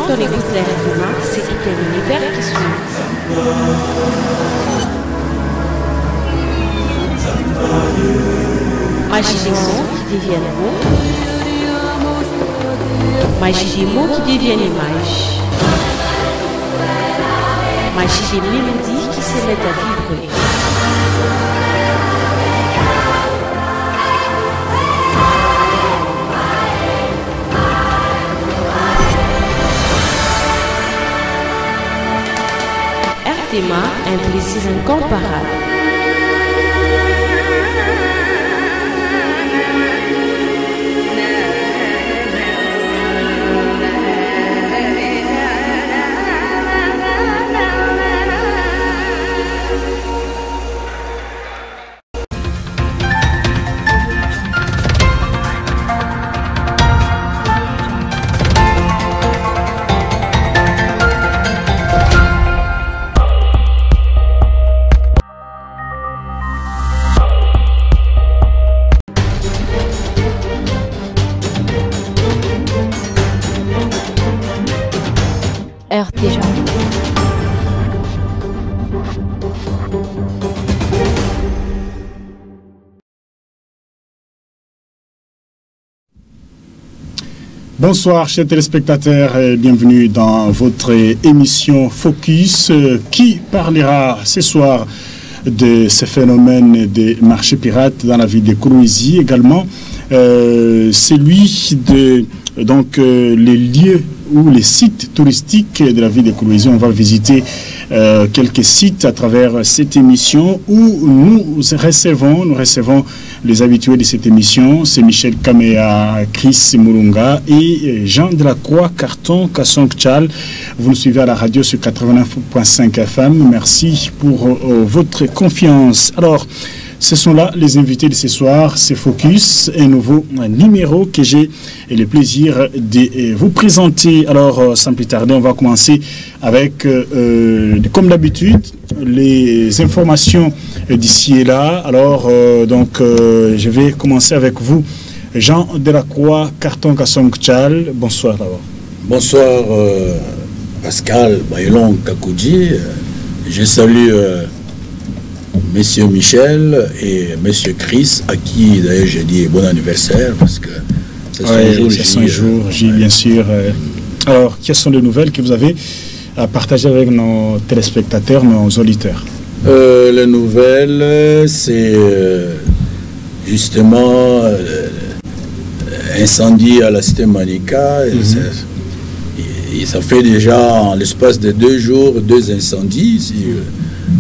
quand on écoute l'air humain, c'est qu'il y a un univers qui s'ouvre. Magie des sons qui deviennent mots. Magie des mots qui deviennent images. Magie des mélodies qui se mettent à vibrer. RTMA, un plaisir incomparable. RTMA. Bonsoir chers téléspectateurs et bienvenue dans votre émission Focus qui parlera ce soir de ce phénomène des marchés pirates dans la ville de Kourouzi, également celui de les lieux ou les sites touristiques de la ville de Kourouzi. On va visiter quelques sites à travers cette émission où nous recevons les habitués de cette émission. C'est Michel Kamea, Chris Murunga et Jean Delacroix, Carton Kassong-Tchal. Vous nous suivez à la radio sur 89.5 FM. Merci pour votre confiance. Alors, ce sont là les invités de ce soir. C'est Focus, un nouveau numéro que j'ai le plaisir de vous présenter. Alors, sans plus tarder, on va commencer avec, comme d'habitude, les informations d'ici et là. Alors, je vais commencer avec vous, Jean Delacroix, Carton Kassong-Tchal. Bonsoir d'abord. Bonsoir, Pascal Bailon Kakoudji. Je salue Monsieur Michel et Monsieur Chris, à qui d'ailleurs j'ai dit bon anniversaire parce que c'est son jour, J, bien sûr. Alors, quelles sont les nouvelles que vous avez à partager avec nos téléspectateurs, nos auditeurs? Les nouvelles, c'est justement incendie à la cité Manika. Ça fait déjà en l'espace de 2 jours 2 incendies.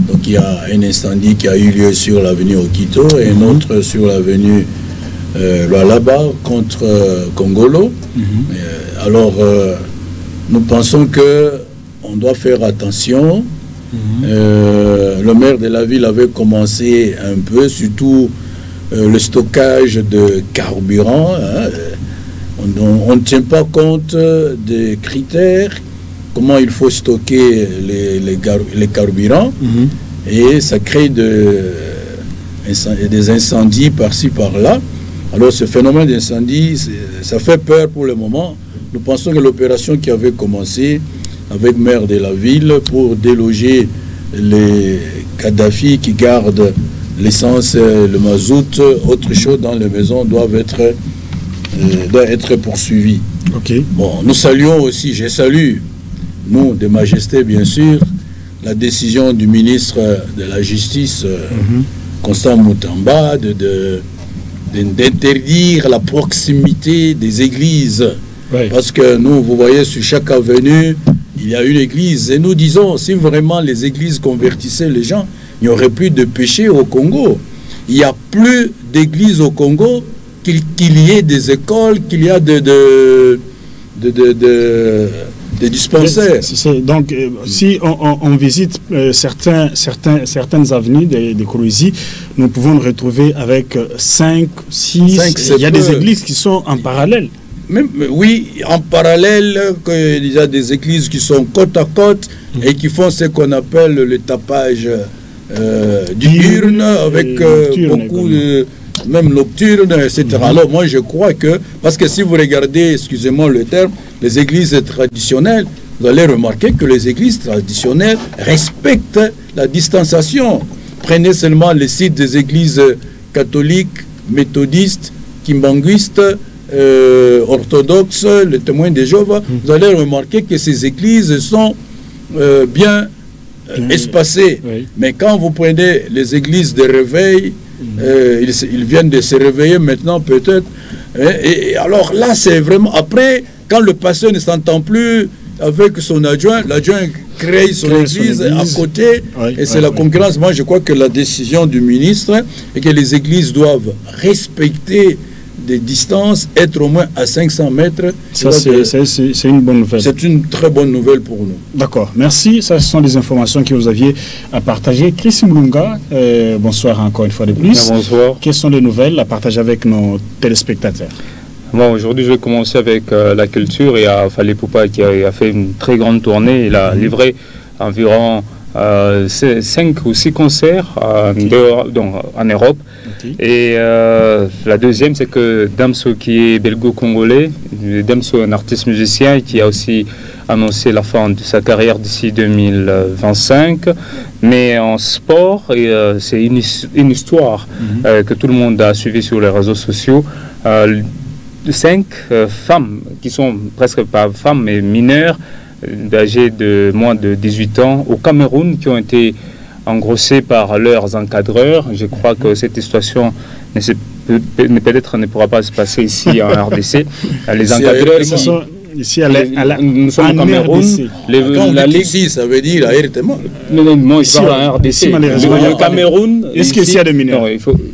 Donc il y a un incendie qui a eu lieu sur l'avenue Okito et un autre sur l'avenue Lualaba contre Congolo. Alors nous pensons que on doit faire attention. Le maire de la ville avait commencé un peu, surtout le stockage de carburant. On ne tient pas compte des critères, comment il faut stocker les carburants, et ça crée des incendies par-ci, par-là. Alors ce phénomène d'incendie, ça fait peur pour le moment. Nous pensons que l'opération qui avait commencé avec le maire de la ville pour déloger les Kadhafi qui gardent l'essence, le mazout, autre chose dans les maisons doit être poursuivi. Bon, nous saluons aussi, je salue, nous, de Majesté, bien sûr, la décision du ministre de la Justice, Constant Moutamba, d'interdire la proximité des églises. Parce que nous, vous voyez, sur chaque avenue, il y a une église. Et nous disons, si vraiment les églises convertissaient les gens, il n'y aurait plus de péché au Congo. Il n'y a plus d'églises au Congo qu'il y ait des écoles, qu'il y a des dispensaires. Donc, si on visite certaines avenues de Kourouzi, nous pouvons nous retrouver avec 5, 6... il y a des églises qui sont en parallèle. Oui, en parallèle, il y a des églises qui sont côte à côte et qui font ce qu'on appelle le tapage diurne avec beaucoup même nocturnes, etc. Alors moi je crois que, parce que si vous regardez, excusez-moi le terme, les églises traditionnelles, vous allez remarquer que les églises traditionnelles respectent la distanciation. Prenez seulement les sites des églises catholiques, méthodistes, kimbanguistes, orthodoxes, les témoins de Jéhovah. Vous allez remarquer que ces églises sont bien espacées. Oui. Mais quand vous prenez les églises de réveil, ils viennent de se réveiller maintenant peut-être. Et alors là, c'est vraiment... Après, quand le pasteur ne s'entend plus avec son adjoint, l'adjoint crée son église à côté, et c'est la concurrence. Moi, je crois que la décision du ministre est que les églises doivent respecter des distances, être au moins à 500 mètres. Ça, c'est une bonne nouvelle. C'est une très bonne nouvelle pour nous. D'accord, merci. Ça, ce sont les informations que vous aviez à partager. Chris Mlunga, bonsoir encore une fois de plus. Bonsoir. Quelles sont les nouvelles à partager avec nos téléspectateurs? Bon, aujourd'hui, je vais commencer avec la culture. Il y a Fally Ipupa qui a fait une très grande tournée. Il a livré environ 5 ou 6 concerts en Europe. Et la deuxième, c'est que Damso, qui est belgo-congolais, Damso, un artiste musicien qui a aussi annoncé la fin de sa carrière d'ici 2025. Mais en sport, c'est une histoire que tout le monde a suivi sur les réseaux sociaux. 5 femmes, qui sont presque pas femmes, mais mineures, âgées de moins de 18 ans, au Cameroun, qui ont été engrossées par leurs encadreurs. Je crois que cette situation peut-être ne pourra pas se passer ici en RDC. Les encadreurs ici nous sommes au Cameroun. La Ligue ici, ça veut dire directement. Non, ici en RDC. Le Cameroun. Est-ce qu'il y a des mineurs? Non,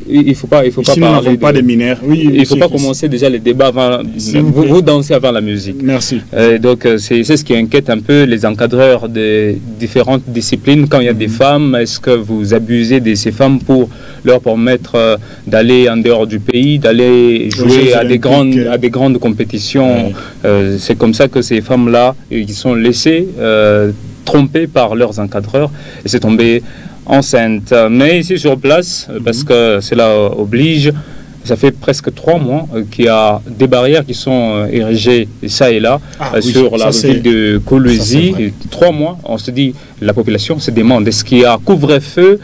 il faut pas parler pas de mineurs. Oui, il ne faut pas commencer déjà les débats avant. Vous dansez avant la musique. Merci. Donc c'est ce qui inquiète un peu les encadreurs de différentes disciplines. Quand il y a des femmes, est-ce que vous abusez de ces femmes pour leur permettre d'aller en dehors du pays, d'aller jouer à des grandes compétitions? C'est comme ça que ces femmes-là, qui sont laissées trompées par leurs encadreurs, et c'est tombé enceinte. Mais ici sur place, parce que cela oblige, ça fait presque 3 mois qu'il y a des barrières qui sont érigées ça et là sur la ville de Kolwezi. 3 mois, on se dit, la population se demande, est-ce qu'il y a couvre-feu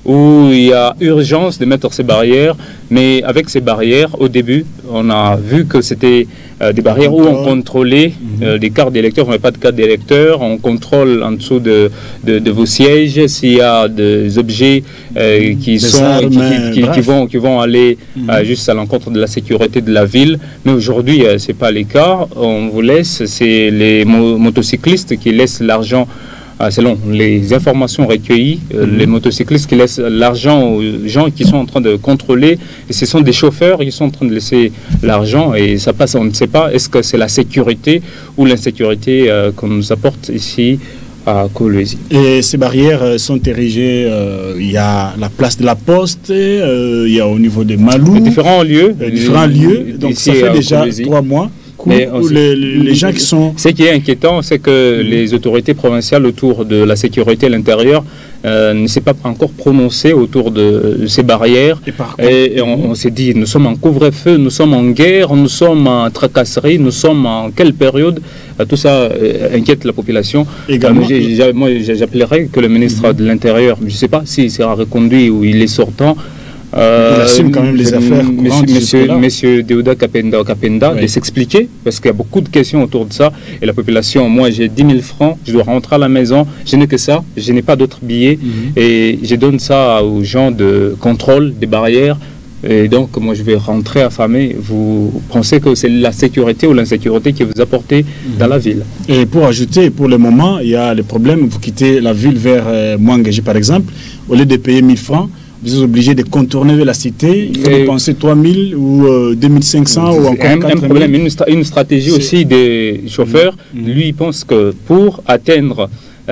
où il y a urgence de mettre ces barrières? Mais avec ces barrières, au début, on a vu que c'était des barrières où on contrôlait des cartes d'électeurs. On n'a pas de carte d'électeur, on contrôle en dessous de vos sièges s'il y a des objets qui vont aller juste à l'encontre de la sécurité de la ville. Mais aujourd'hui, ce n'est pas le cas. On vous laisse, c'est les motocyclistes qui laissent l'argent. Selon les informations recueillies, les motocyclistes qui laissent l'argent aux gens qui sont en train de contrôler, et ce sont des chauffeurs qui sont en train de laisser l'argent, et ça passe, on ne sait pas, est-ce que c'est la sécurité ou l'insécurité qu'on nous apporte ici à Kolwezi. Et ces barrières sont érigées, il y a la place de la Poste, il y a au niveau de Malou, différents lieux, donc ça fait déjà 3 mois. Mais les gens qui sont... Ce qui est inquiétant, c'est que les autorités provinciales autour de la sécurité à l'intérieur ne s'est pas encore prononcée autour de ces barrières. Et on s'est dit, nous sommes en couvre-feu, nous sommes en guerre, nous sommes en tracasserie, nous sommes en quelle période? Tout ça inquiète la population. Moi, j'appellerais que le ministre de l'Intérieur, je ne sais pas s'il sera reconduit ou il est sortant, il assume quand même les affaires Monsieur Deouda Kapenda de s'expliquer, parce qu'il y a beaucoup de questions autour de ça, et la population, moi j'ai 10 000 francs, je dois rentrer à la maison, je n'ai que ça, je n'ai pas d'autres billets, et je donne ça aux gens de contrôle des barrières, et donc moi je vais rentrer affamé. Vous pensez que c'est la sécurité ou l'insécurité qui vous apportez dans la ville? Et pour ajouter, pour le moment, il y a le problème, vous quittez la ville vers Mwangeji par exemple, au lieu de payer 1000 francs, vous êtes obligé de contourner vers la cité, il faut dépenser 3000 ou 2500 ou encore 4000. Un problème, une stratégie aussi des chauffeurs. Lui, il pense que pour atteindre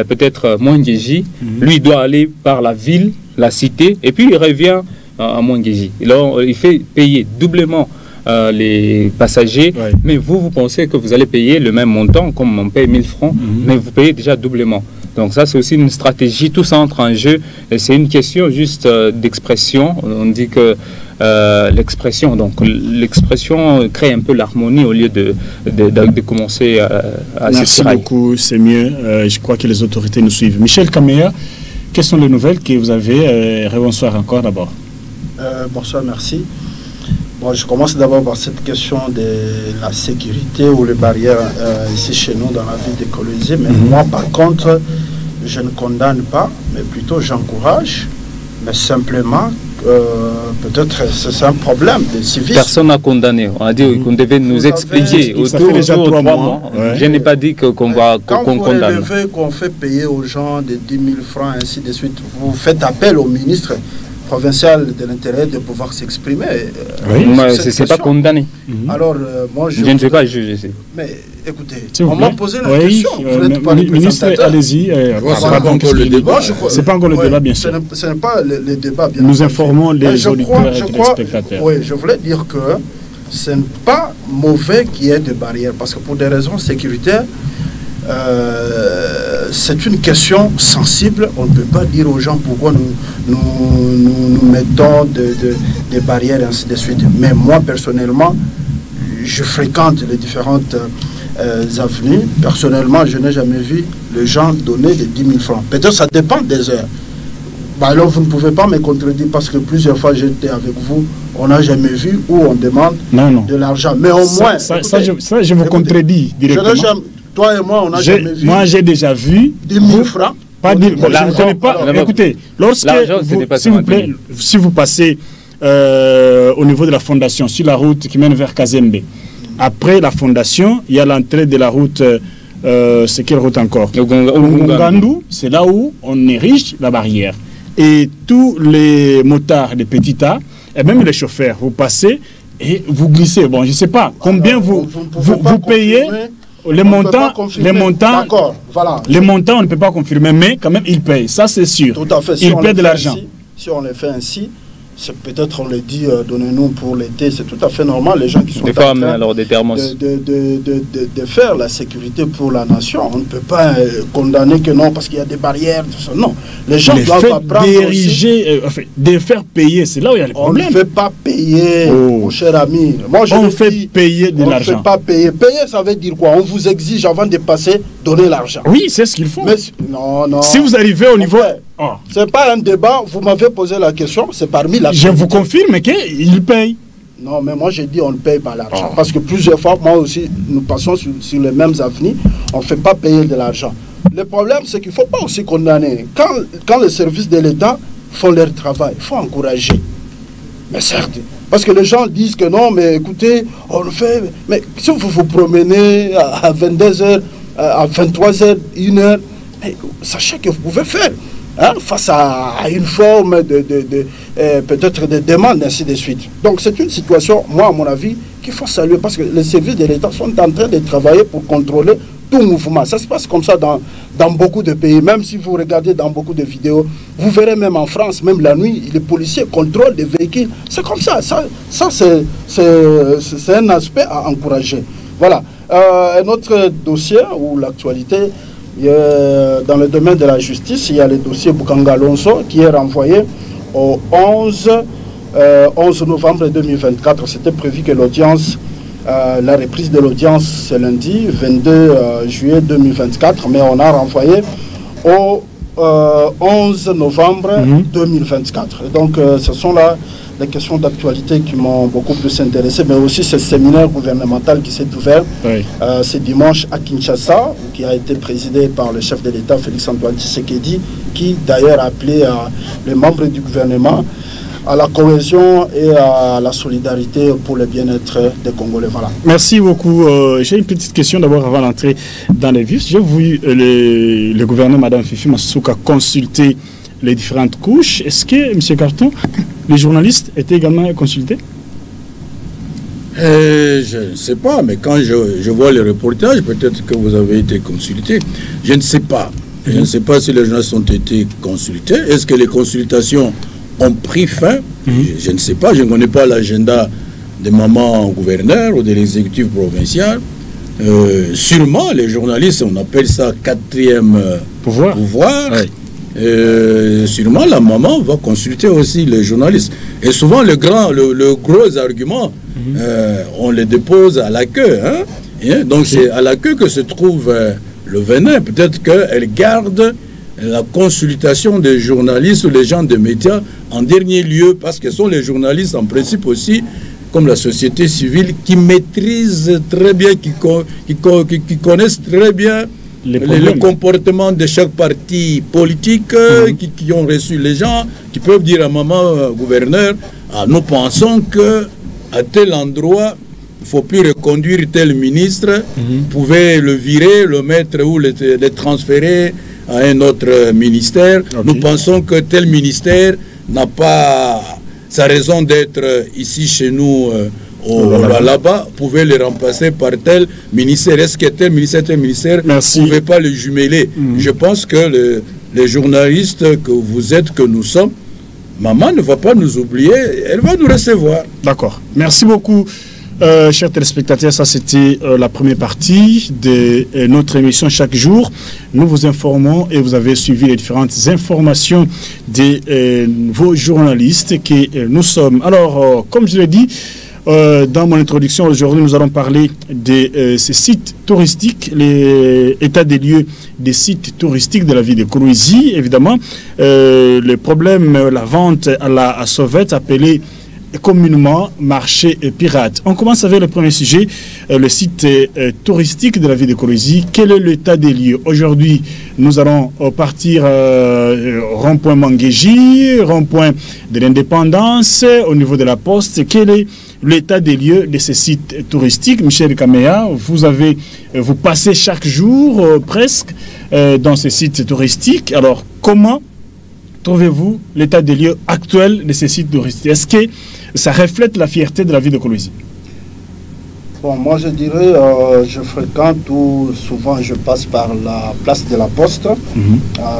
peut-être Mwangeji, lui, il doit aller par la ville, la cité, et puis il revient à Mwangeji. Alors, il fait payer doublement les passagers, mais vous pensez que vous allez payer le même montant, comme on paye 1000 francs, mais vous payez déjà doublement. Donc ça, c'est aussi une stratégie, tout ça entre en jeu. Et c'est une question juste d'expression. On dit que l'expression crée un peu l'harmonie au lieu de commencer à Merci se tirailler. beaucoup, c'est mieux. Je crois que les autorités nous suivent. Michel Kamea, quelles sont les nouvelles que vous avez? Bonsoir encore d'abord. Bonsoir, merci. Bon, je commence d'abord par cette question de la sécurité ou les barrières ici chez nous dans la ville de Kolwezi. Mais moi, par contre, je ne condamne pas, mais plutôt j'encourage. Mais simplement, peut-être c'est un problème de civisme. Personne n'a condamné. On a dit qu'on devait nous expliquer. Ça fait déjà 3 mois. Ouais. Je n'ai pas dit qu'on condamne. Quand vous relevez qu'on fait payer aux gens de 10 000 francs, ainsi de suite, vous faites appel au ministre provincial de l'intérieur de pouvoir s'exprimer. Oui, c'est pas condamné. Alors, moi, je ne vais pas juger. Mais écoutez, on m'a posé la question. Vous n'êtes pas le ministre, allez-y. C'est pas encore le débat, bien sûr. Ce n'est pas le débat, bien sûr. Nous informons les auditeurs et les spectateurs. Oui, je voulais dire que ce n'est pas mauvais qu'il y ait des barrières, parce que pour des raisons sécuritaires, c'est une question sensible. On ne peut pas dire aux gens pourquoi nous mettons des barrières et ainsi de suite. Mais moi, personnellement, je fréquente les différentes avenues. Personnellement, je n'ai jamais vu les gens donner des 10 000 francs. Peut-être ça dépend des heures. Bah alors, vous ne pouvez pas me contredire parce que plusieurs fois j'étais avec vous, on n'a jamais vu où on demande de l'argent. Mais au moins... Ça, je vous contredis directement. Toi et moi, on n'a jamais vu. Moi, j'ai déjà vu 10 000 francs. Pas 10 000 francs. Je ne connais pas. Écoutez, lorsque s'il vous plaît, si vous passez au niveau de la fondation, sur la route qui mène vers Kazembe, après la fondation, il y a l'entrée de la route. C'est quelle route encore? Ngandou, c'est là où on érige la barrière. Et tous les motards de Petit A, et même les chauffeurs, vous passez et vous glissez. Bon, je ne sais pas combien vous payez. Les montants, voilà. Les montants, on ne peut pas confirmer, mais quand même, ils payent. Ça, c'est sûr. Tout à fait. Ils paient de l'argent. Si on les fait ainsi, peut-être on le dit, donnez-nous pour l'été, c'est tout à fait normal. Les gens qui sont en train de faire la sécurité pour la nation, on ne peut pas condamner que non, parce qu'il y a des barrières, tout ça. Non. Les gens doivent apprendre de faire payer, c'est là où il y a le problème. On ne fait pas payer, mon cher ami. Moi, on fait payer de l'argent. On ne fait pas payer. Payer, ça veut dire quoi? On vous exige avant de passer, donner l'argent. Oui, c'est ce qu'il faut. Mais, non. Si vous arrivez au niveau... C'est pas un débat, vous m'avez posé la question, c'est parmi la... Je vous confirme qu'ils payent. Non, mais moi j'ai dit on ne paye pas l'argent. Parce que plusieurs fois, moi aussi, nous passons sur les mêmes avenues, on ne fait pas payer de l'argent. Le problème, c'est qu'il ne faut pas aussi condamner. Quand les services de l'État font leur travail, il faut encourager. Mais certes, parce que les gens disent que non, mais écoutez, on le fait. Mais si vous vous promenez à 22h, à 23h, 1h, sachez que vous pouvez faire. Face à une forme peut-être de demande, ainsi de suite. Donc c'est une situation, moi à mon avis, qu'il faut saluer parce que les services de l'État sont en train de travailler pour contrôler tout mouvement. Ça se passe comme ça dans beaucoup de pays. Même si vous regardez dans beaucoup de vidéos, vous verrez même en France, même la nuit, les policiers contrôlent des véhicules. C'est comme ça. Ça c'est un aspect à encourager. Voilà. Un autre dossier où l'actualité... Dans le domaine de la justice, il y a le dossier Bukanga Alonso qui est renvoyé au 11 novembre 2024. C'était prévu que l'audience, la reprise de l'audience, c'est lundi 22 juillet 2024, mais on a renvoyé au 11 novembre 2024. Et donc, ce sont là les questions d'actualité qui m'ont beaucoup plus intéressé, mais aussi ce séminaire gouvernemental qui s'est ouvert ce dimanche à Kinshasa, qui a été présidé par le chef de l'État, Félix-Antoine Tshisekedi, qui d'ailleurs a appelé les membres du gouvernement à la cohésion et à la solidarité pour le bien-être des Congolais. Voilà. Merci beaucoup. J'ai une petite question d'abord avant d'entrer dans les vifs. J'ai vu le gouverneur, Mme Fifi Massouka, consulter les différentes couches. Est-ce que, M. Carton, les journalistes étaient également consultés? Je ne sais pas, mais quand je vois les reportages, peut-être que vous avez été consultés. Je ne sais pas. Je ne sais pas si les journalistes ont été consultés. Est-ce que les consultations ont pris fin? Je ne sais pas. Je ne connais pas l'agenda des mamans gouverneurs ou de l'exécutif provincial. Sûrement, les journalistes, on appelle ça 4e pouvoir. Oui. Sûrement la maman va consulter aussi les journalistes. Et souvent le gros argument, on les dépose à la queue. Hein? Donc c'est à la queue que se trouve le venin. Peut-être qu'elle garde la consultation des journalistes ou les gens des médias en dernier lieu, parce que ce sont les journalistes en principe aussi, comme la société civile, qui maîtrisent très bien, qui connaissent très bien le comportement de chaque parti politique, qui ont reçu les gens, qui peuvent dire à maman gouverneur, nous pensons que à tel endroit il ne faut plus reconduire tel ministre, vous pouvez le virer, le mettre ou le transférer à un autre ministère. Nous pensons que tel ministère n'a pas sa raison d'être ici chez nous là-bas, pouvez le remplacer par tel ministère. Est-ce que tel ministère ne pouvait pas le jumeler? Je pense que les journalistes que vous êtes, que nous sommes, maman ne va pas nous oublier, elle va nous recevoir. D'accord. Merci beaucoup. Chers téléspectateurs, ça c'était la première partie de notre émission chaque jour. Nous vous informons et vous avez suivi les différentes informations de vos journalistes que nous sommes. Alors, comme je l'ai dit dans mon introduction, aujourd'hui nous allons parler de ces sites touristiques, l'état des lieux des sites touristiques de la ville de Kolwezi. Évidemment, le problème, la vente à la sauvette appelée communément marché pirate. On commence avec le premier sujet, le site touristique de la ville de Kolwezi. Quel est l'état des lieux? Aujourd'hui, nous allons partir rond-point Manguéji, rond-point de l'Indépendance, au niveau de la Poste. Quel est l'état des lieux de ces sites touristiques? Michel Kameya, vous passez chaque jour presque dans ces sites touristiques. Alors, comment trouvez-vous l'état des lieux actuel de ces sites touristiques? Est-ce que ça reflète la fierté de la ville de Kolwezi? Bon, moi je dirais, je fréquente ou souvent je passe par la place de la Poste.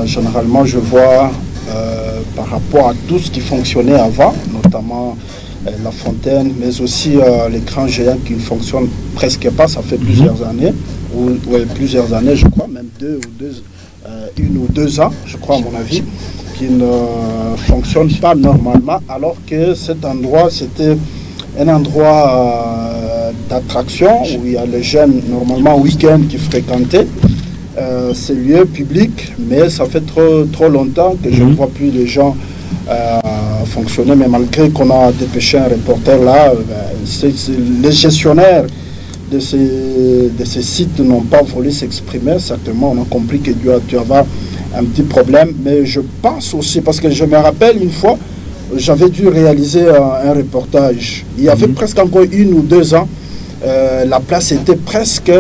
Généralement, je vois par rapport à tout ce qui fonctionnait avant, notamment la fontaine, mais aussi l'écran géant qui ne fonctionne presque pas, ça fait plusieurs années, plusieurs années je crois, même une ou deux ans, je crois à mon avis, qui ne fonctionne pas normalement, alors que cet endroit, c'était un endroit d'attraction où il y a les jeunes, normalement week-end, qui fréquentaient ces lieux publics, mais ça fait trop longtemps que je ne vois plus les gens fonctionner, mais malgré qu'on a dépêché un reporter là, les gestionnaires de ces sites n'ont pas voulu s'exprimer. Certainement, on a compris que tu vas avoir un petit problème, mais je pense aussi, parce que je me rappelle une fois, j'avais dû réaliser un reportage. Il y avait presque encore 1 ou 2 ans, la place était presque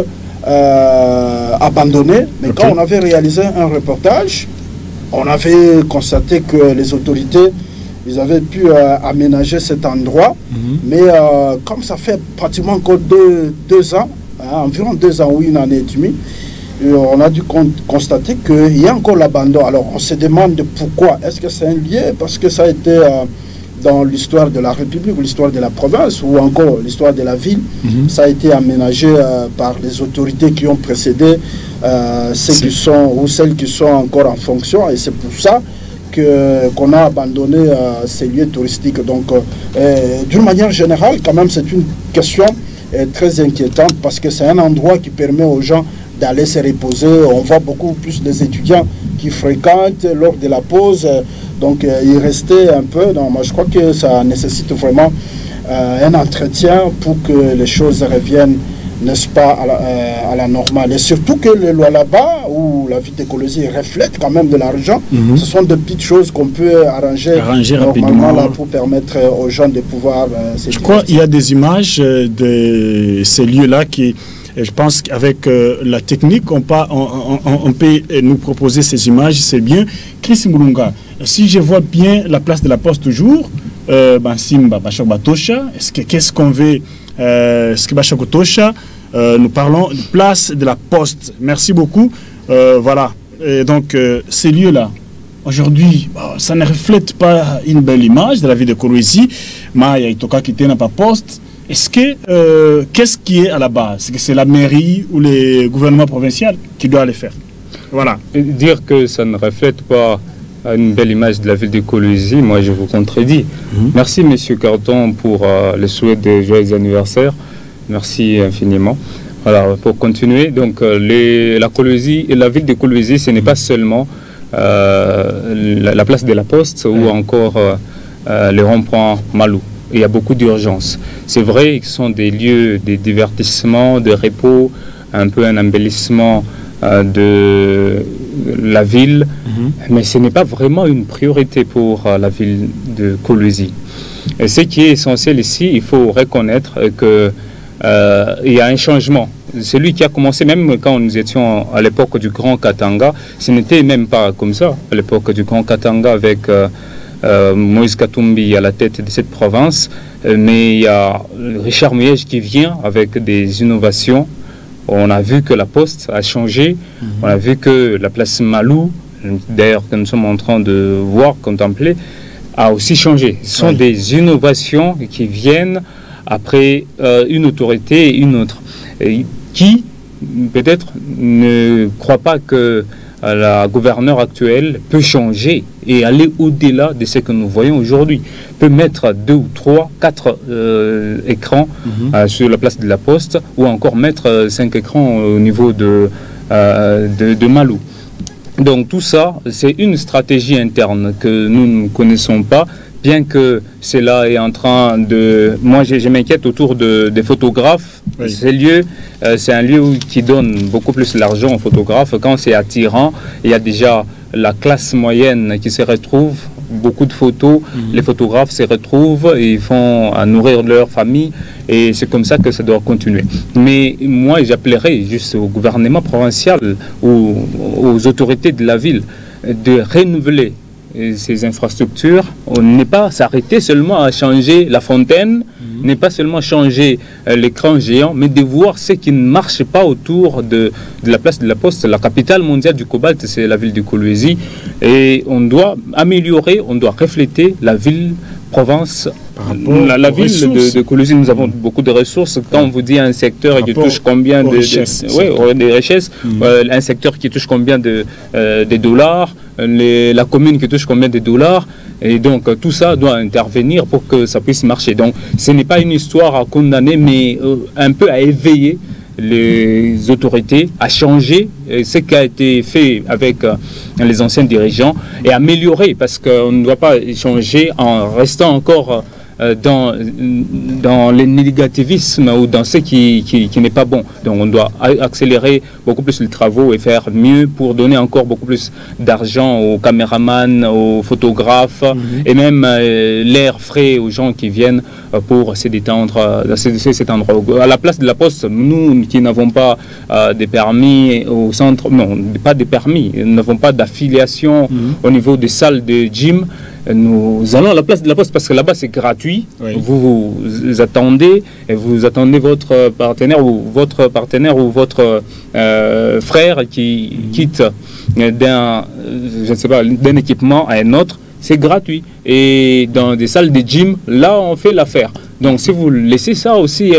abandonnée, mais quand on avait réalisé un reportage, on avait constaté que les autorités, ils avaient pu aménager cet endroit, mais comme ça fait pratiquement encore 2 ans, environ 2 ans ou 1 année et demie, on a dû constater qu'il y a encore l'abandon. Alors on se demande pourquoi. Est-ce que c'est un lien parce que ça a été dans l'histoire de la République ou l'histoire de la province ou encore l'histoire de la ville, ça a été aménagé par les autorités qui ont précédé ceux qui sont ou celles qui sont encore en fonction, et c'est pour ça qu'on a abandonné ces lieux touristiques. Donc d'une manière générale, quand même, c'est une question très inquiétante parce que c'est un endroit qui permet aux gens d'aller se reposer. On voit beaucoup plus des étudiants qui fréquentent lors de la pause. Donc, il restait un peu. Non, moi, je crois que ça nécessite vraiment un entretien pour que les choses reviennent, n'est-ce pas, à la normale. Et surtout que le là-bas, où la vie d'écologie reflète quand même de l'argent, ce sont de petites choses qu'on peut arranger normalement là, pour permettre aux gens de pouvoir... je crois qu'il y a des images de ces lieux-là qui... Je pense qu'avec la technique, on peut nous proposer ces images, c'est bien. Chris Mulunga, si je vois bien la place de la Poste toujours, Simba, Bachok-Batosha, qu'est-ce qu'on veut, Bachok-Batosha, nous parlons de place de la Poste. Merci beaucoup. Voilà. Et donc, ces lieux-là, aujourd'hui, ça ne reflète pas une belle image de la ville de Kolwezi. Maya Itoka qui n'a pas Poste. Est-ce que, qu'est-ce qui est à la base? Est-ce que c'est la mairie ou le gouvernement provincial qui doit le faire? Voilà. Dire que ça ne reflète pas une belle image de la ville de Kolwezi, moi je vous contredis. Merci Monsieur Carton pour le souhait de joyeux anniversaire. Merci infiniment. Voilà, pour continuer, donc la Kolwezi et la ville de Kolwezi, ce n'est pas seulement la place de la Poste ou encore le rond-point Malou. Il y a beaucoup d'urgences. C'est vrai que ce sont des lieux de divertissement, de repos, un peu un embellissement de la ville, mais ce n'est pas vraiment une priorité pour la ville de Kolwezi. Et ce qui est essentiel ici, il faut reconnaître que il y a un changement. Celui qui a commencé, même quand nous étions à l'époque du Grand Katanga, ce n'était même pas comme ça. À l'époque du Grand Katanga, avec Moïse Katumbi à la tête de cette province, mais il y a Richard Muyej qui vient avec des innovations. On a vu que la Poste a changé, on a vu que la place Malou, d'ailleurs que nous sommes en train de voir, contempler, a aussi changé. Ce sont des innovations qui viennent après une autorité et une autre, qui peut-être ne croit pas que la gouverneure actuelle peut changer et aller au-delà de ce que nous voyons aujourd'hui. Peut mettre 2 ou 3, 4 écrans sur la place de la Poste, ou encore mettre 5 écrans au niveau de Malou. Donc tout ça, c'est une stratégie interne que nous ne connaissons pas, bien que cela est en train de... Moi, je m'inquiète autour des photographes. Ces lieux, c'est un lieu qui donne beaucoup plus d'argent aux photographes. Quand c'est attirant, il y a déjà la classe moyenne qui se retrouve, beaucoup de photos, les photographes se retrouvent et ils font à nourrir leur famille, et c'est comme ça que ça doit continuer. Mais moi, j'appellerais juste au gouvernement provincial ou aux autorités de la ville de renouveler ces infrastructures. On n'est pas s'arrêter seulement à changer la fontaine, n'est pas seulement changer l'écran géant, mais de voir ce qui ne marche pas autour de la place de la Poste. La capitale mondiale du cobalt, c'est la ville de Kolwezi, et on doit améliorer, on doit refléter la ville province, la ville de Kolwezi. Nous avons beaucoup de ressources. Quand on vous dit un secteur qui touche combien de richesses, un secteur qui touche combien de dollars, la commune qui touche combien de dollars, et donc tout ça doit intervenir pour que ça puisse marcher. Donc ce n'est pas une histoire à condamner, mais un peu à éveiller les autorités, à changer ce qui a été fait avec les anciens dirigeants et améliorer, parce qu'on ne doit pas changer en restant encore dans le négativisme ou dans ce qui n'est pas bon. Donc on doit accélérer beaucoup plus les travaux et faire mieux pour donner encore beaucoup plus d'argent aux caméramans, aux photographes, et même l'air frais aux gens qui viennent pour se détendre dans cet endroit. À la place de la Poste, nous qui n'avons pas de permis au centre, non, pas de permis, nous n'avons pas d'affiliation au niveau des salles de gym, nous allons à la place de la Poste parce que là-bas c'est gratuit. Vous attendez, et vous attendez votre partenaire ou votre frère qui quitte d'un équipement à un autre. C'est gratuit. Et dans des salles de gym, là on fait l'affaire. Donc si vous laissez ça aussi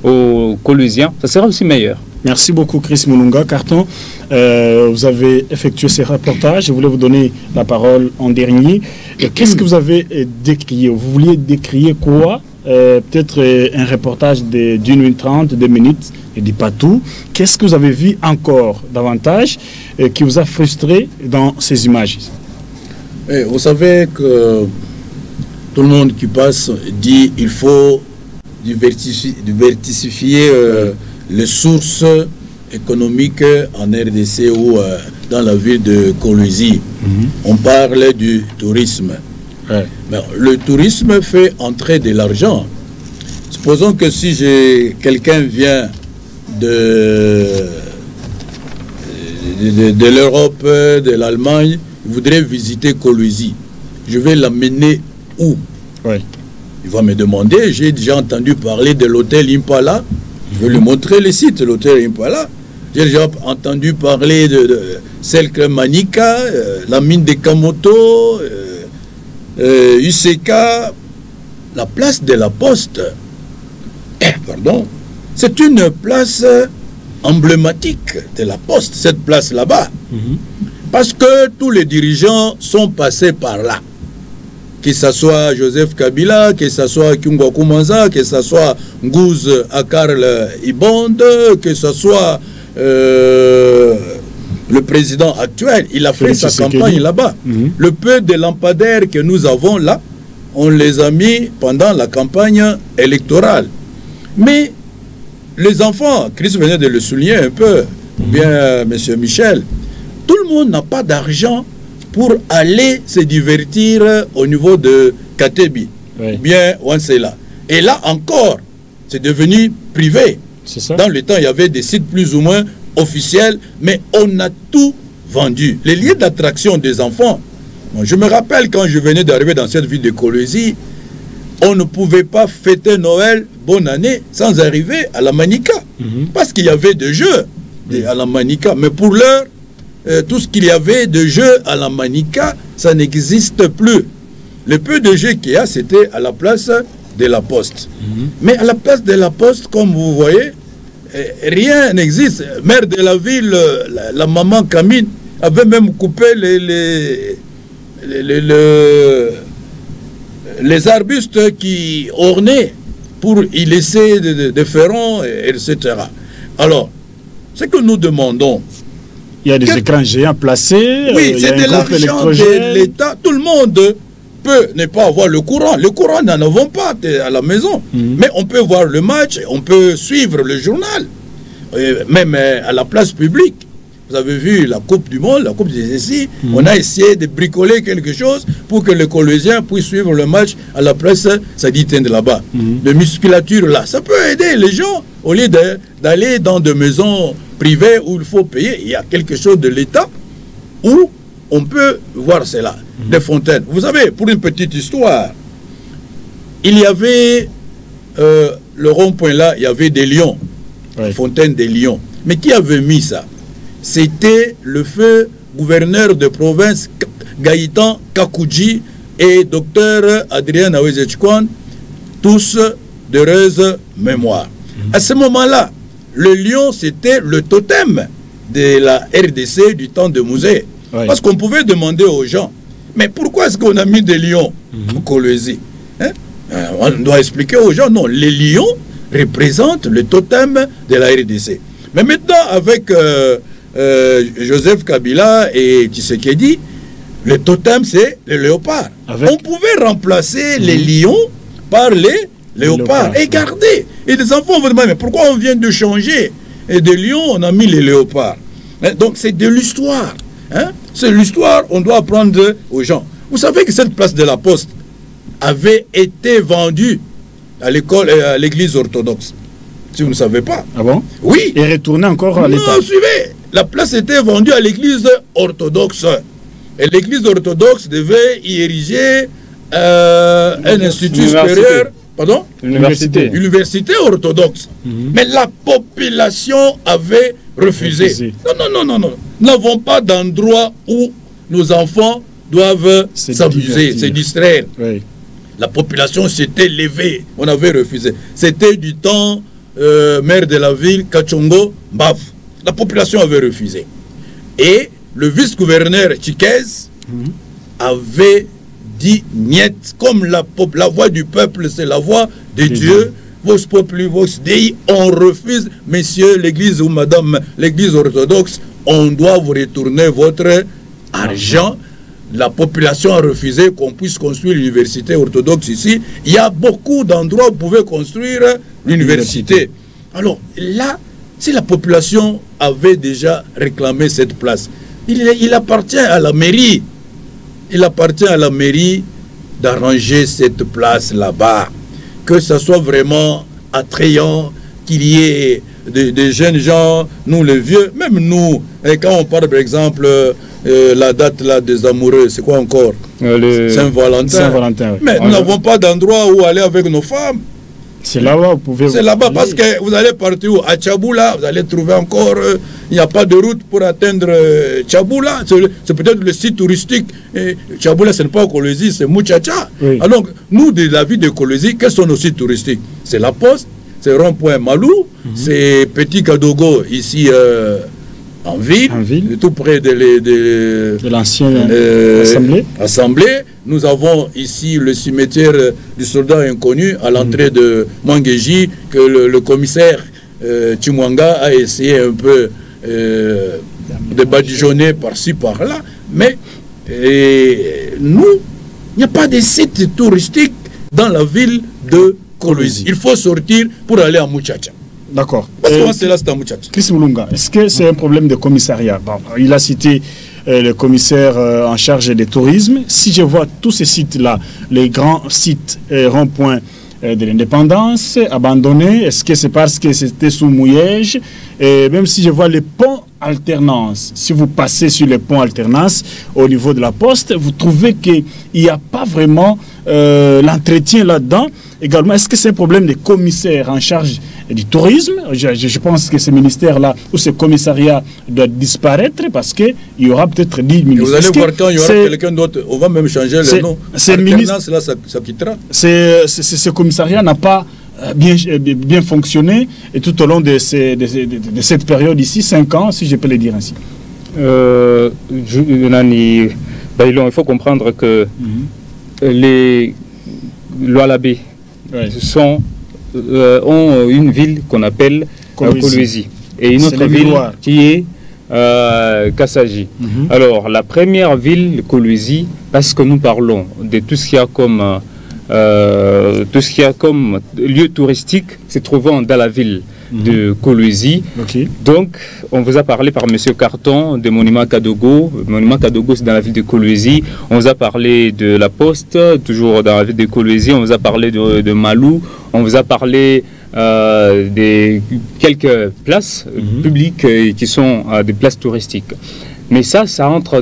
aux Kolweziens, ça sera aussi meilleur. Merci beaucoup Chris Mulunga. Carton, vous avez effectué ces reportages. Je voulais vous donner la parole en dernier. Qu'est-ce que vous avez décrié? Vous vouliez décrire quoi? Peut-être un reportage d'1 minute 30, 2 minutes, et dit pas tout. Qu'est-ce que vous avez vu encore davantage qui vous a frustré dans ces images? Vous savez que tout le monde qui passe dit qu'il faut diversifier les sources économiques en RDC ou dans la ville de Kolwezi. On parle du tourisme. Mais le tourisme fait entrer de l'argent. Supposons que si quelqu'un vient de l'Europe, de l'Allemagne, il voudrait visiter Kolwezi. Je vais l'amener où? Il va me demander, j'ai déjà entendu parler de l'hôtel Impala. Je vais lui montrer le site, l'hôtel Impala. J'ai déjà entendu parler de Selke Manika, la mine de Kamoto, UCK, la place de la Poste. Pardon. C'est une place emblématique de la Poste, cette place là-bas. Parce que tous les dirigeants sont passés par là. Que ce soit Joseph Kabila, que ce soit Kyungwa Kumanza, que ce soit Nguz Akarl Ibonde, que ce soit le président actuel. Il a fait sa campagne là-bas. Le peu de lampadaires que nous avons là, on les a mis pendant la campagne électorale. Mais les enfants, Chris venait de le souligner un peu, bien M. Michel, tout le monde n'a pas d'argent pour aller se divertir au niveau de Katebi, bien Wansela. Et là encore, c'est devenu privé. Ça. Dans le temps, il y avait des sites plus ou moins officiels, mais on a tout vendu. Les lieux d'attraction des enfants, bon, je me rappelle quand je venais d'arriver dans cette ville de Kolwezi, on ne pouvait pas fêter Noël, bonne année, sans arriver à la Manika. Parce qu'il y avait des jeux à la Manika. Mais pour l'heure, tout ce qu'il y avait de jeux à la Manika, ça n'existe plus. Le peu de jeux qu'il y a, c'était à la place de la Poste. Mais à la place de la Poste, comme vous voyez, rien n'existe. Maire de la ville, la maman Camille, avait même coupé les arbustes qui ornaient pour y laisser des ferrons, etc. Alors, ce que nous demandons... Il y a des écrans géants placés. Oui, c'est de l'argent de l'État. Tout le monde peut ne pas avoir le courant. Le courant, nous n'en avons pas à la maison. Mais on peut voir le match, on peut suivre le journal. Même à la place publique. Vous avez vu la Coupe du Monde, la Coupe des Essis. On a essayé de bricoler quelque chose pour que les Colossiens puissent suivre le match à la place, ça dit de là-bas. De musculature là. Ça peut aider les gens au lieu d'aller dans des maisons privées où il faut payer. Il y a quelque chose de l'État où on peut voir cela. Des fontaines. Vous savez, pour une petite histoire, il y avait le rond-point là, il y avait des lions. Fontaine des lions. Mais qui avait mis ça? C'était le feu gouverneur de province Gaïtan Kakouji et docteur Adrien Awezechkwan, tous d'heureuse mémoire. À ce moment-là, le lion, c'était le totem de la RDC du temps de Mouzé. Parce qu'on pouvait demander aux gens, mais pourquoi est-ce qu'on a mis des lions au Kolwezi? On doit expliquer aux gens, non, les lions représentent le totem de la RDC. Mais maintenant, avec Joseph Kabila et Tshisekedi, le totem, c'est le léopard. On pouvait remplacer les lions par les léopards et garder. Et les enfants vont demander, mais pourquoi on vient de changer? Et des lions, on a mis les léopards. Donc c'est de l'histoire. C'est l'histoire, on doit apprendre aux gens. Vous savez que cette place de la Poste avait été vendue à l'école, à l'église orthodoxe. Si vous ne savez pas. Ah bon? Oui. Et retourner encore à l'État. Non, suivez. La place était vendue à l'église orthodoxe. Et l'église orthodoxe devait y ériger un institut supérieur. Pardon? Université orthodoxe. Mais la population avait refusé. Non. Nous n'avons pas d'endroit où nos enfants doivent s'amuser, se distraire. La population s'était levée. On avait refusé. C'était du temps maire de la ville, Kachongo Mbav. La population avait refusé. Et le vice-gouverneur Tchikez avait dit niet, comme la voix du peuple, c'est la voix de Dieu. Vos populi, vos dei, on refuse, messieurs, l'église ou madame, l'église orthodoxe, on doit vous retourner votre argent. La population a refusé qu'on puisse construire l'université orthodoxe ici. Il y a beaucoup d'endroits où vous pouvez construire l'université. Alors là, si la population avait déjà réclamé cette place, il appartient à la mairie. Il appartient à la mairie d'arranger cette place là-bas. Que ce soit vraiment attrayant, qu'il y ait des jeunes gens, nous les vieux, même nous, et quand on parle par exemple la date là des amoureux, c'est quoi encore? Saint-Valentin. Saint-Valentin, oui. Mais nous n'avons pas d'endroit où aller avec nos femmes. C'est là-bas, vous pouvez... C'est là-bas parce que vous allez partir où? À Tchaboula, vous allez trouver encore... il n'y a pas de route pour atteindre Tchaboula. C'est peut-être le site touristique. Tchaboula, ce n'est pas Kolwezi, c'est Mouchacha. Alors, nous, de la ville de Kolwezi, quels sont nos sites touristiques? C'est la Poste, c'est rond-point Malou, c'est Petit Kadogo ici en ville, tout près de l'ancienne assemblée. Nous avons ici le cimetière du soldat inconnu à l'entrée de Manguéji, que le commissaire Chimwanga a essayé un peu de badigeonner par-ci, par-là. Mais nous, il n'y a pas de site touristique dans la ville de Kolwezi. Il faut sortir pour aller à Muchacha. D'accord. Parce que c'est là, c'est à Muchacha. Chris Mulunga, est-ce que c'est un problème de commissariat? Bon, il a cité le commissaire en charge des tourismes. Si je vois tous ces sites-là, les grands sites ronds-points de l'indépendance abandonnés, est-ce que c'est parce que c'était sous mouillage? Et même si je vois les ponts alternance, si vous passez sur les ponts alternance au niveau de la poste, vous trouvez qu'il n'y a pas vraiment l'entretien là-dedans. Également, est-ce que c'est un problème des commissaires en charge du tourisme? Je pense que ce ministère-là ou ce commissariat doit disparaître parce qu'il y aura peut-être 10 ministres. Vous allez voir quand il y aura quelqu'un d'autre, on va même changer le nom. Alternance, là, ça quittera. Ce commissariat n'a pas bien fonctionné et tout au long de cette période ici, 5 ans, si je peux le dire ainsi. Il faut comprendre que les Lualabé ont une ville qu'on appelle Kolwezi et une autre ville qui est Kassaji. Alors, la première ville, Kolwezi, parce que nous parlons de tout ce qu'il y a comme lieu touristique se trouvant dans la ville de Kolwezi. Donc, on vous a parlé par M. Carton de Monument Kadogo. Monument Kadogo, c'est dans la ville de Kolwezi. On vous a parlé de la Poste, toujours dans la ville de Kolwezi. On vous a parlé de Malou. On vous a parlé de quelques places publiques qui sont des places touristiques. Mais ça entre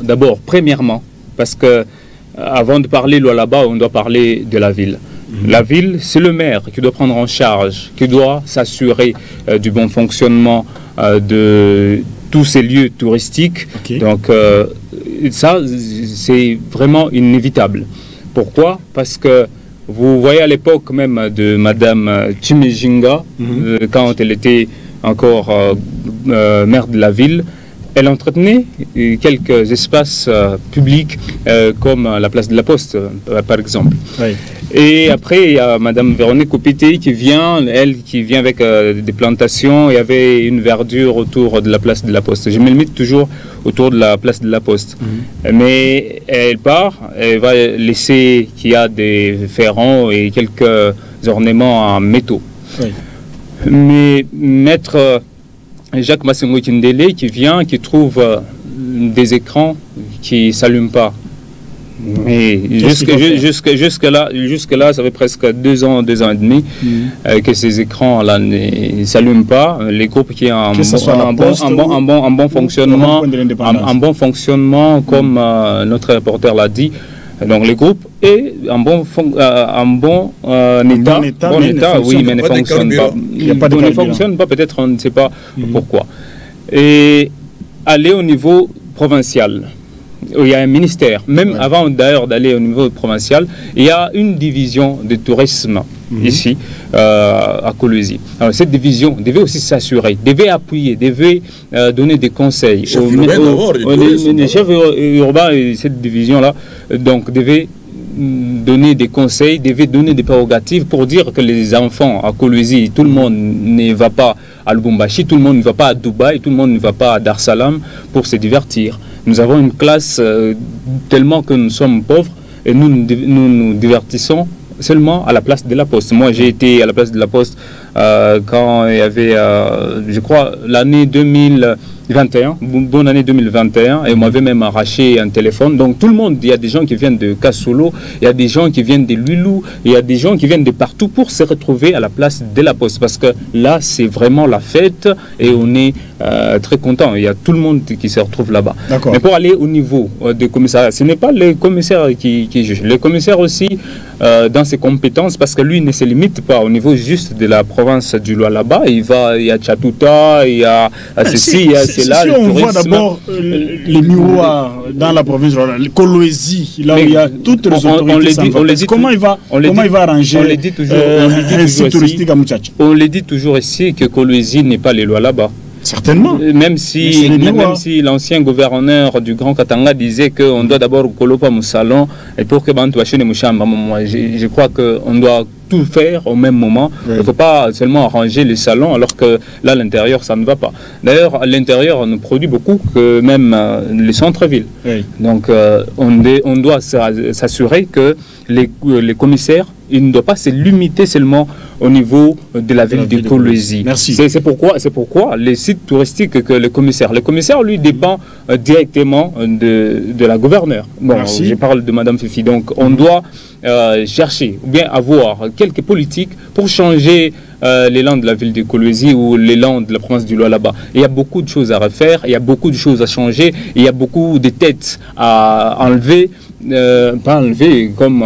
d'abord, premièrement, parce que avant de parler là-bas, on doit parler de la ville. La ville, c'est le maire qui doit prendre en charge, qui doit s'assurer du bon fonctionnement de tous ces lieux touristiques. Donc ça, c'est vraiment inévitable. Pourquoi? Parce que vous voyez à l'époque même de Madame Chimejinga, quand elle était encore maire de la ville, elle entretenait quelques espaces publics comme la place de la Poste, par exemple. Et après, il y a Mme Véronique Kopité qui vient avec des plantations. Il y avait une verdure autour de la place de la Poste. Je me limite toujours autour de la place de la Poste. Mais elle part, elle va laisser qu'il y a des ferrons et quelques ornements en métaux. Mais maître Jacques Massengo Kindele qui vient, qui trouve des écrans qui ne s'allument pas. Mais jusque-là, ça fait presque 2 ans et demi que ces écrans-là ne s'allument pas. Les groupes qui ont un bon fonctionnement, comme notre reporter l'a dit. Donc les groupes est en bon état, oui, mais ne fonctionne pas. Ne fonctionne pas, peut-être on ne sait pas pourquoi. Et aller au niveau provincial. Il y a un ministère, même avant d'ailleurs d'aller au niveau provincial, il y a une division de tourisme ici, à Kolwezi. Alors cette division devait aussi s'assurer, devait appuyer, devait donner des conseils les chefs urbains et cette division-là, donc devait donner des conseils, devait donner des prérogatives pour dire que les enfants à Kolwezi, tout le monde ne va pas à Lubumbashi, tout le monde ne va pas à Dubaï, tout le monde ne va pas à Dar Salam pour se divertir. Nous avons une classe tellement que nous sommes pauvres et nous nous divertissons seulement à la place de la Poste. Moi, j'ai été à la place de la Poste quand il y avait, je crois, l'année 2021, bonne année 2021, et on m'avait même arraché un téléphone. Donc tout le monde, il y a des gens qui viennent de Kassolo, il y a des gens qui viennent de Lulou, il y a des gens qui viennent de partout pour se retrouver à la place de la Poste. Parce que là, c'est vraiment la fête et on est très content. Il y a tout le monde qui se retrouve là-bas. Mais pour aller au niveau des commissariats, ce n'est pas les commissaires qui jugent. Le commissaire aussi, dans ses compétences, parce que lui ne se limite pas au niveau juste de la province province du Lualaba, il y a Tchatouta, il y a ceci, il y a cela. Si on voit d'abord les miroirs dans la province du Lualaba, Kolwezi, là où il y a toutes les autorités, comment il va arranger un site touristique à Muchacha? On le dit toujours ici que Kolwezi n'est pas les Lualaba. Certainement. Même si l'ancien gouverneur du Grand Katanga disait qu'on doit d'abord coloper mon salon et pour que je crois qu'on doit tout faire au même moment. Il ne faut pas seulement arranger les salons alors que là, à l'intérieur, ça ne va pas. D'ailleurs, à l'intérieur, on produit beaucoup que même les centres-villes. Oui. Donc, on doit s'assurer que les commissaires, il ne doit pas se limiter seulement au niveau de la ville de Kolwezi. Merci. C'est pourquoi les sites touristiques que le commissaire lui dépend directement de la gouverneure. Bon, je parle de Madame Fifi. Donc, on doit chercher ou bien avoir quelques politiques pour changer l'élan de la ville de Kolwezi ou l'élan de la province du Lualaba. Il y a beaucoup de choses à refaire, il y a beaucoup de choses à changer, il y a beaucoup de têtes à enlever. Pas enlever comme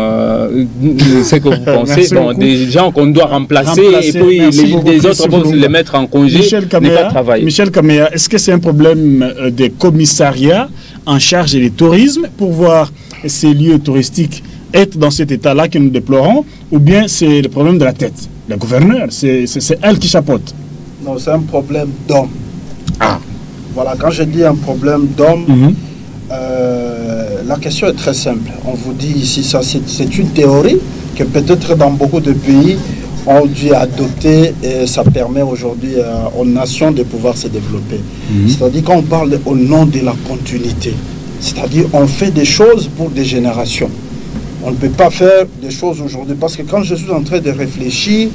ce que vous pensez, bon, des gens qu'on doit remplacer et puis les autres vont les mettre en congé. Michel Kamea, est-ce que c'est un problème des commissariats en charge du tourisme pour voir ces lieux touristiques être dans cet état-là que nous déplorons, ou bien c'est le problème de la tête? La gouverneure, c'est elle qui chapeaute. Non, c'est un problème d'homme. Voilà, quand je dis un problème d'homme, la question est très simple. On vous dit ici, ça c'est une théorie que peut-être dans beaucoup de pays ont dû adopter et ça permet aujourd'hui aux nations de pouvoir se développer. C'est-à-dire quand on parle au nom de la continuité, c'est-à-dire on fait des choses pour des générations. On ne peut pas faire des choses aujourd'hui parce que quand je suis en train de réfléchir,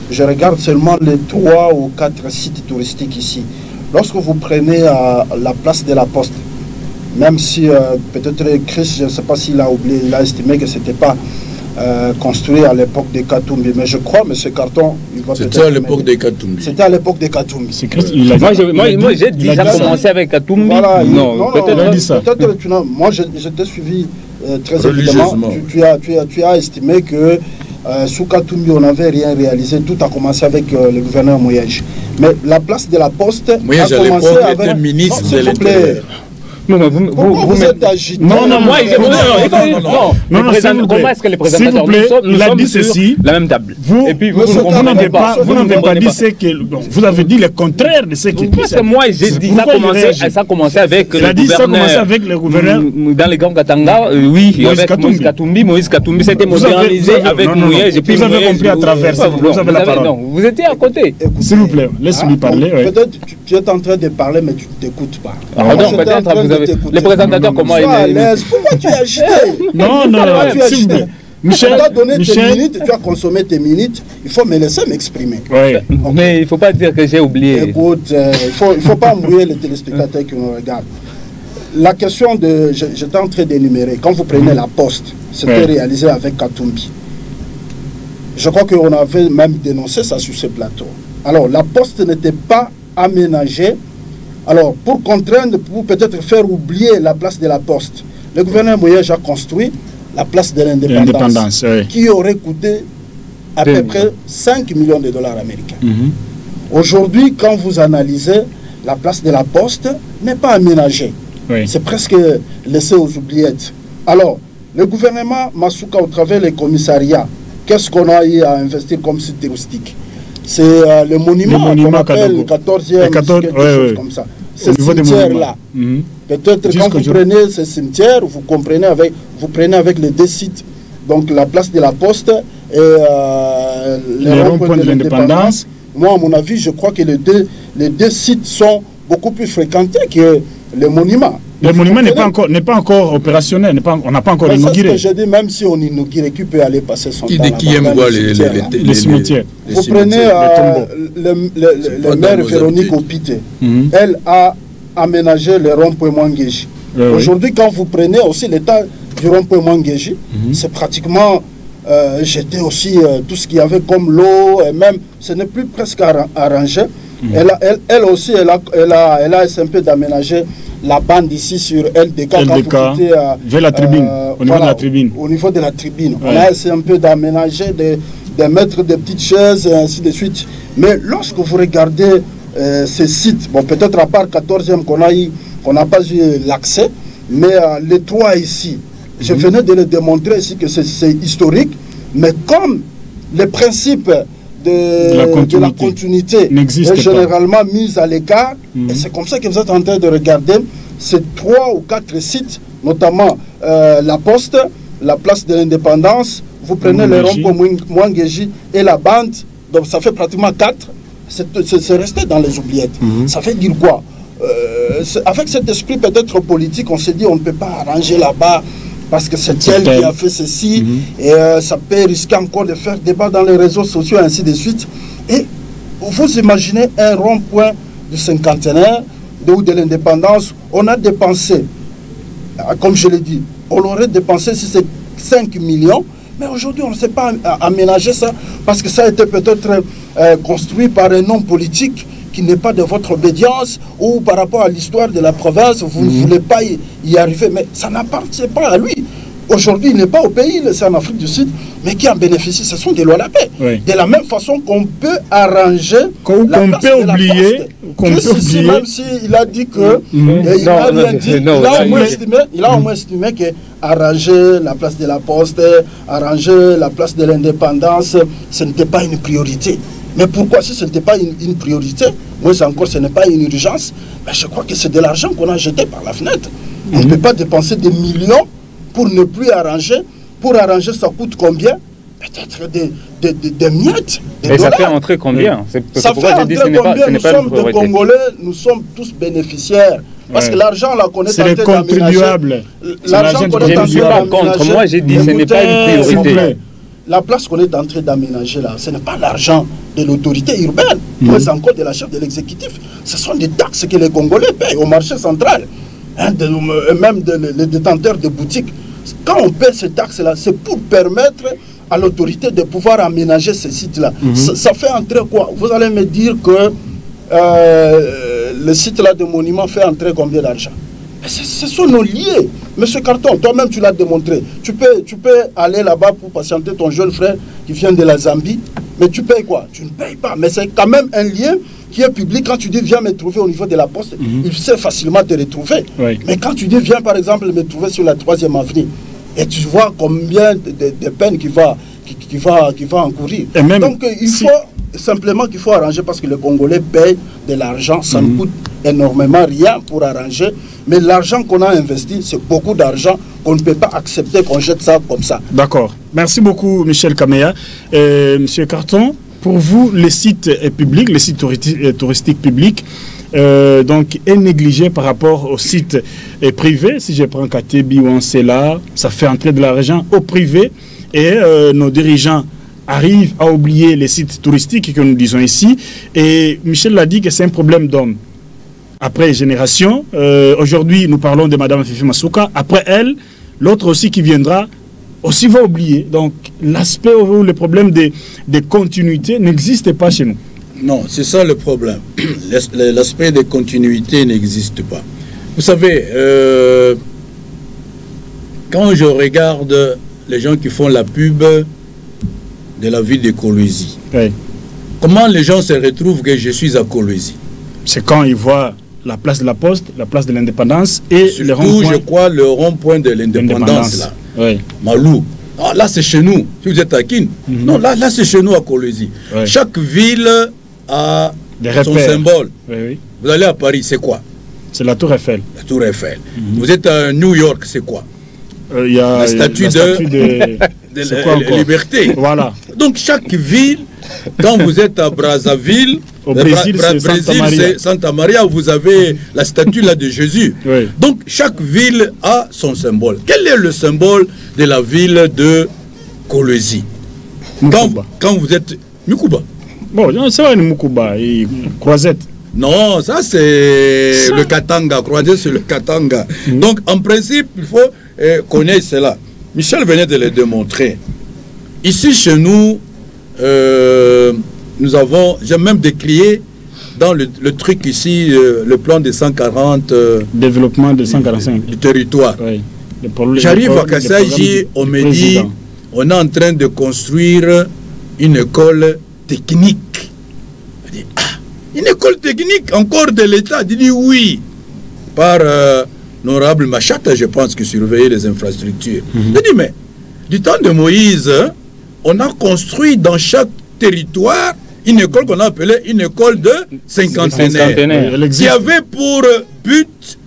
je regarde seulement les 3 ou 4 sites touristiques ici. Lorsque vous prenez la place de la Poste, même si peut-être Chris, je ne sais pas s'il a oublié, il a estimé que ce n'était pas construit à l'époque de Katumbi, mais je crois, M. Carton, c'était à l'époque de Katumbi. C'était à l'époque de Katumbi. Moi, j'ai déjà commencé avec Katumbi. Voilà, non, peut-être moi, je t'ai suivi très évidemment. Tu as estimé que sous Katumbi, on n'avait rien réalisé. Tout a commencé avec le gouverneur Mouyej. Mais la place de la Poste a commencé avec... était ministre de l'Intérieur. Non, vous êtes agité. Non, comment est-ce que les présentateurs il a dit ceci, la même table. Vous n'avez pas dit ce que vous avez dit le contraire de ce qu'il dit. Parce que moi j'ai dit ça a commencé avec le gouverneur dans les Grands Katanga, oui, avec Moïse Katumbi s'était modernisé avec Mouyej. Vous avez compris à travers, vous avez la parole. Non, vous étiez à côté. S'il vous plaît, laisse-lui parler. Peut-être tu es en train de parler mais tu ne t'écoutes pas. Pardon, peut-être vous les présentateurs, comment ils... Pourquoi tu es agité? Non, s'il vous plaît. Michel, tu as donné tes minutes, tu as consommé tes minutes, il faut me laisser m'exprimer. Oui. Okay. Mais il ne faut pas dire que j'ai oublié. Écoute, il ne faut pas mouiller les téléspectateurs qui nous regardent. La question de... J'étais en train d'énumérer. Quand vous prenez la Poste, c'était réalisé avec Katumbi. Je crois qu'on avait même dénoncé ça sur ce plateau. Alors, la Poste n'était pas aménagée. Alors, pour contraindre, pour peut-être faire oublier la place de la Poste, le gouverneur Mouyej a construit la place de l'indépendance, qui aurait coûté à peu près 5 millions de dollars américains. Aujourd'hui, quand vous analysez, la place de la Poste n'est pas aménagée. C'est presque laissé aux oubliettes. Alors, le gouvernement Masuka, au travers des commissariats, qu'est-ce qu'on a eu à investir comme site touristique? C'est le monument qu'on appelle le 14e, quelque chose comme ça. Ce cimetière-là. Peut-être quand vous prenez ce cimetière, vous prenez avec les 2 sites, donc la place de la Poste et les ronds-points de l'indépendance. Moi, à mon avis, je crois que les deux sites sont beaucoup plus fréquentés que le monument. Le monument n'est pas encore opérationnel, on n'a pas encore inauguré. C'est ce que j'ai dit, même si on inaugure, qui peut aller passer son temps qui aime voir les cimetières. Vous prenez le maire Véronique Opité. Elle a aménagé le rond-point Mwangeji. Aujourd'hui, quand vous prenez aussi l'état du rond-point Mwangeji, c'est pratiquement jeté aussi tout ce qu'il y avait comme l'eau, et même, ce n'est plus presque arrangé. Elle aussi, elle a essayé un peu d'aménager la bande ici sur LDK, vers la tribune, au niveau de la tribune. Au niveau de la tribune. On a essayé un peu d'aménager, de mettre des petites chaises et ainsi de suite. Mais lorsque vous regardez ces sites, bon, peut-être à part 14e qu'on n'a pas eu l'accès, mais les 3 ici, je venais de le démontrer ici que c'est historique, mais comme les principes de la continuité est généralement mis à l'écart, et c'est comme ça que vous êtes en train de regarder ces 3 ou 4 sites, notamment la Poste, la place de l'Indépendance, vous prenez le rond-point Mwangeji et la bande, donc ça fait pratiquement 4, c'est resté dans les oubliettes. Ça fait dire quoi? Avec cet esprit peut-être politique, on s'est dit on ne peut pas arranger là-bas parce que c'est elle qui a fait ceci et ça peut risquer encore de faire débat dans les réseaux sociaux, ainsi de suite. Et vous imaginez un rond-point du cinquantenaire ou de l'indépendance, on a dépensé, comme je l'ai dit, on aurait dépensé si c'est 5 millions, mais aujourd'hui on ne sait pas aménager ça parce que ça a été peut-être construit par un homme politique qui n'est pas de votre obédience ou par rapport à l'histoire de la province, vous ne voulez pas y arriver, mais ça n'appartient pas à lui. Aujourd'hui, il n'est pas au pays, c'est en Afrique du Sud, mais qui en bénéficie, ce sont des lois de la paix. Oui. De la même façon qu'on peut arranger, qu'on peut oublier, même s'il a dit que, il a au moins estimé que arranger la place de la Poste, arranger la place de l'Indépendance, ce n'était pas une priorité. Mais pourquoi, si ce n'était pas une priorité, moi encore ce n'est pas une urgence, mais je crois que c'est de l'argent qu'on a jeté par la fenêtre. On ne peut pas dépenser des millions pour ne plus arranger. Pour arranger, ça coûte combien? Peut-être des miettes. Et ça fait entrer combien? Ça fait entrer combien? Nous sommes des Congolais, nous sommes tous bénéficiaires. Parce que l'argent, là, qu'on est en train d'aménager... C'est les contribuables. L'argent qu'on est en train d'aménager... Moi, j'ai dit, ce n'est pas une priorité. La place qu'on est en train d'aménager là, ce n'est pas l'argent de l'autorité urbaine, mais encore de la chef de l'exécutif. Ce sont des taxes que les Congolais payent au marché central, même les détenteurs de boutiques. Quand on paie ces taxes-là, c'est pour permettre à l'autorité de pouvoir aménager ces sites-là. Ça fait entrer quoi? Vous allez me dire que le site-là de monument fait entrer combien d'argent? Ce sont nos liés. Monsieur Carton, toi-même tu l'as démontré. Tu peux aller là-bas pour patienter ton jeune frère qui vient de la Zambie, mais tu payes quoi? Tu ne payes pas. Mais c'est quand même un lien qui est public. Quand tu dis viens me trouver au niveau de la poste, il sait facilement te retrouver. Oui. Mais quand tu dis viens par exemple me trouver sur la 3e avenue, et tu vois combien de peines qu'il va encourir. Et même donc il faut simplement qu'il faut arranger parce que les Congolais payent de l'argent, ça ne coûte énormément rien pour arranger, mais l'argent qu'on a investi, c'est beaucoup d'argent qu'on ne peut pas accepter qu'on jette ça comme ça. D'accord. Merci beaucoup Michel Kamea. Monsieur Carton, pour vous, le site est public, le site touristique public, donc est négligé par rapport au site privé. Si je prends Katebi ou Ansela, ça fait entrer de l'argent au privé et nos dirigeants arrivent à oublier les sites touristiques que nous disons ici. Et Michel l'a dit que c'est un problème d'homme. Après génération, aujourd'hui nous parlons de Madame Fifi Masuka. Après elle, l'autre aussi qui viendra aussi va oublier. Donc l'aspect ou le problème de continuité n'existe pas chez nous. Non, c'est ça le problème. L'aspect de continuité n'existe pas. Vous savez, quand je regarde les gens qui font la pub de la ville de Kolwezi, comment les gens se retrouvent que je suis à Kolwezi? C'est quand ils voient la place de la Poste, la place de l'Indépendance et surtout, le rond-point. Je crois le rond-point de l'Indépendance là. Oui. Malou. Ah, là c'est chez nous. Si vous êtes à Kin. Non, là c'est chez nous à Kolwezi. Oui. Chaque ville a son symbole. Oui, oui. Vous allez à Paris, c'est quoi? C'est la Tour Eiffel. La Tour Eiffel. Vous êtes à New York, c'est quoi? Il y a la statue de la liberté. Voilà. Donc chaque ville, quand vous êtes à Brazzaville, au Brésil, c'est Santa Maria, où vous avez la statue là de Jésus. Oui. Donc chaque ville a son symbole. Quel est le symbole de la ville de Kolwezi? Quand vous êtes Mukuba. Bon, c'est vrai, Mukuba et Croisette. Non, ça c'est le Katanga. Croisette, c'est le Katanga. Donc en principe, il faut connaître cela. Michel venait de le démontrer. Ici chez nous, nous avons, j'ai même décrié dans le truc ici, le plan de 140... développement de 145. Du territoire. Oui. J'arrive à Kassaji, on me dit, on est en train de construire une école technique Une école technique encore de l'État. Il dit oui. Par l'honorable Machata, je pense, qui surveillait les infrastructures. Il dit, mais du temps de Moïse, on a construit dans chaque territoire une école qu'on a appelée une école de cinquantenaires. Qui avait pour but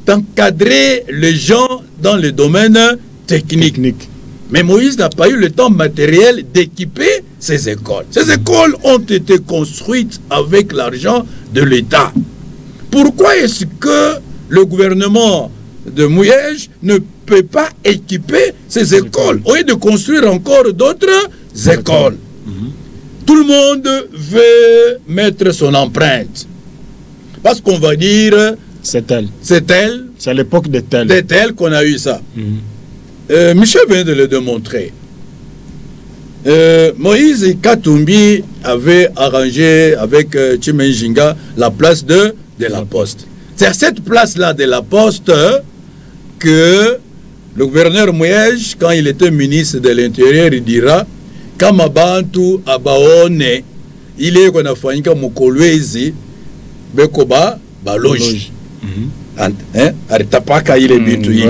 d'encadrer les gens dans le domaine technique. Mais Moïse n'a pas eu le temps matériel d'équiper ces écoles. Ces écoles ont été construites avec l'argent de l'État. Pourquoi est-ce que le gouvernement de Mouyej ne peut pas équiper ces écoles au lieu de construire encore d'autres écoles? Tout le monde veut mettre son empreinte. Parce qu'on va dire... C'est elle. C'est elle. C'est à l'époque de tel. C'est elle qu'on a eu ça. Michel vient de le démontrer. Moïse Katumbi avait arrangé avec Chimenjinga la place de la Poste. C'est à cette place-là de la Poste que le gouverneur Mouyej, quand il était ministre de l'Intérieur, il dira Kamabantu Abaone, il est qu'on a fait un Mokolwezi, Bekoba, Baloji. Aritapaka, il est bitu.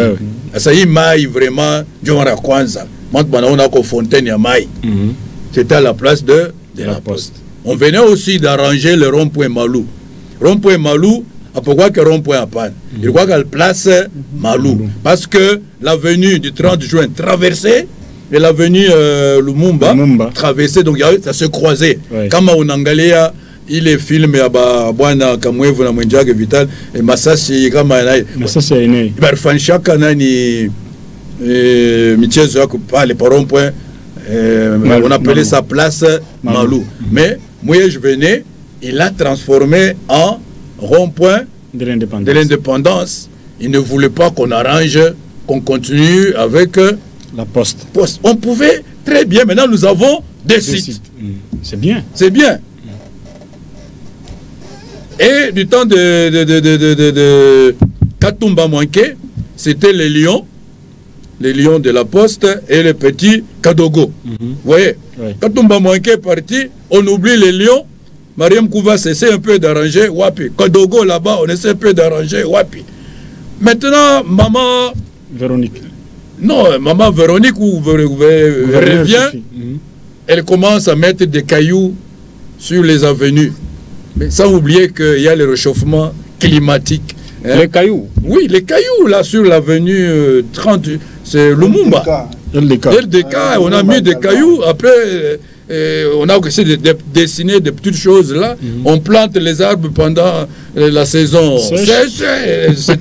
Ça y est, vraiment, Djomara Kwanza. Maintenant, on a qu'au Fontaine à Maï. C'était à la place de la Poste. On venait aussi d'arranger le rond-point Malou. Rond-point Malou, pourquoi que rond-point à Pan? Il croit qu'elle place Malou. Parce que l'avenue du 30 juin traversée et l'avenue Lumumba traversée, donc ça se croisait. Comme on Angalea, il est filmé à Bwana Kamwevu na Mwenjage Vital et Masasi kama Masasi aine. Barfanshaka nani michezo yako pale par rond-point on appelait sa place Malou. Mais moi je venais, il l'a transformé en rond-point de l'indépendance. Il ne voulait pas qu'on arrange, qu'on continue avec la Poste. On pouvait très bien. Maintenant nous avons des sites. C'est bien. C'est bien. Et du temps de Katumba Mwanke, c'était les lions de la Poste et les petits Kadogo. Vous voyez, Katumba Mwanke est parti, on oublie les lions. Mariam Kouva essaie un peu d'arranger, Wapi. Kadogo là-bas, on essaie un peu d'arranger, Wapi. Maintenant, maman Véronique. Non, maman Véronique revient, elle commence à mettre des cailloux sur les avenues. Mais sans oublier qu'il y a le réchauffement climatique. Les cailloux? Oui, les cailloux, là, sur l'avenue 30, c'est Lumumba. LDK, on a mis des cailloux. Après, on a essayé de dessiner des petites choses là. On plante les arbres pendant la saison sèche, etc.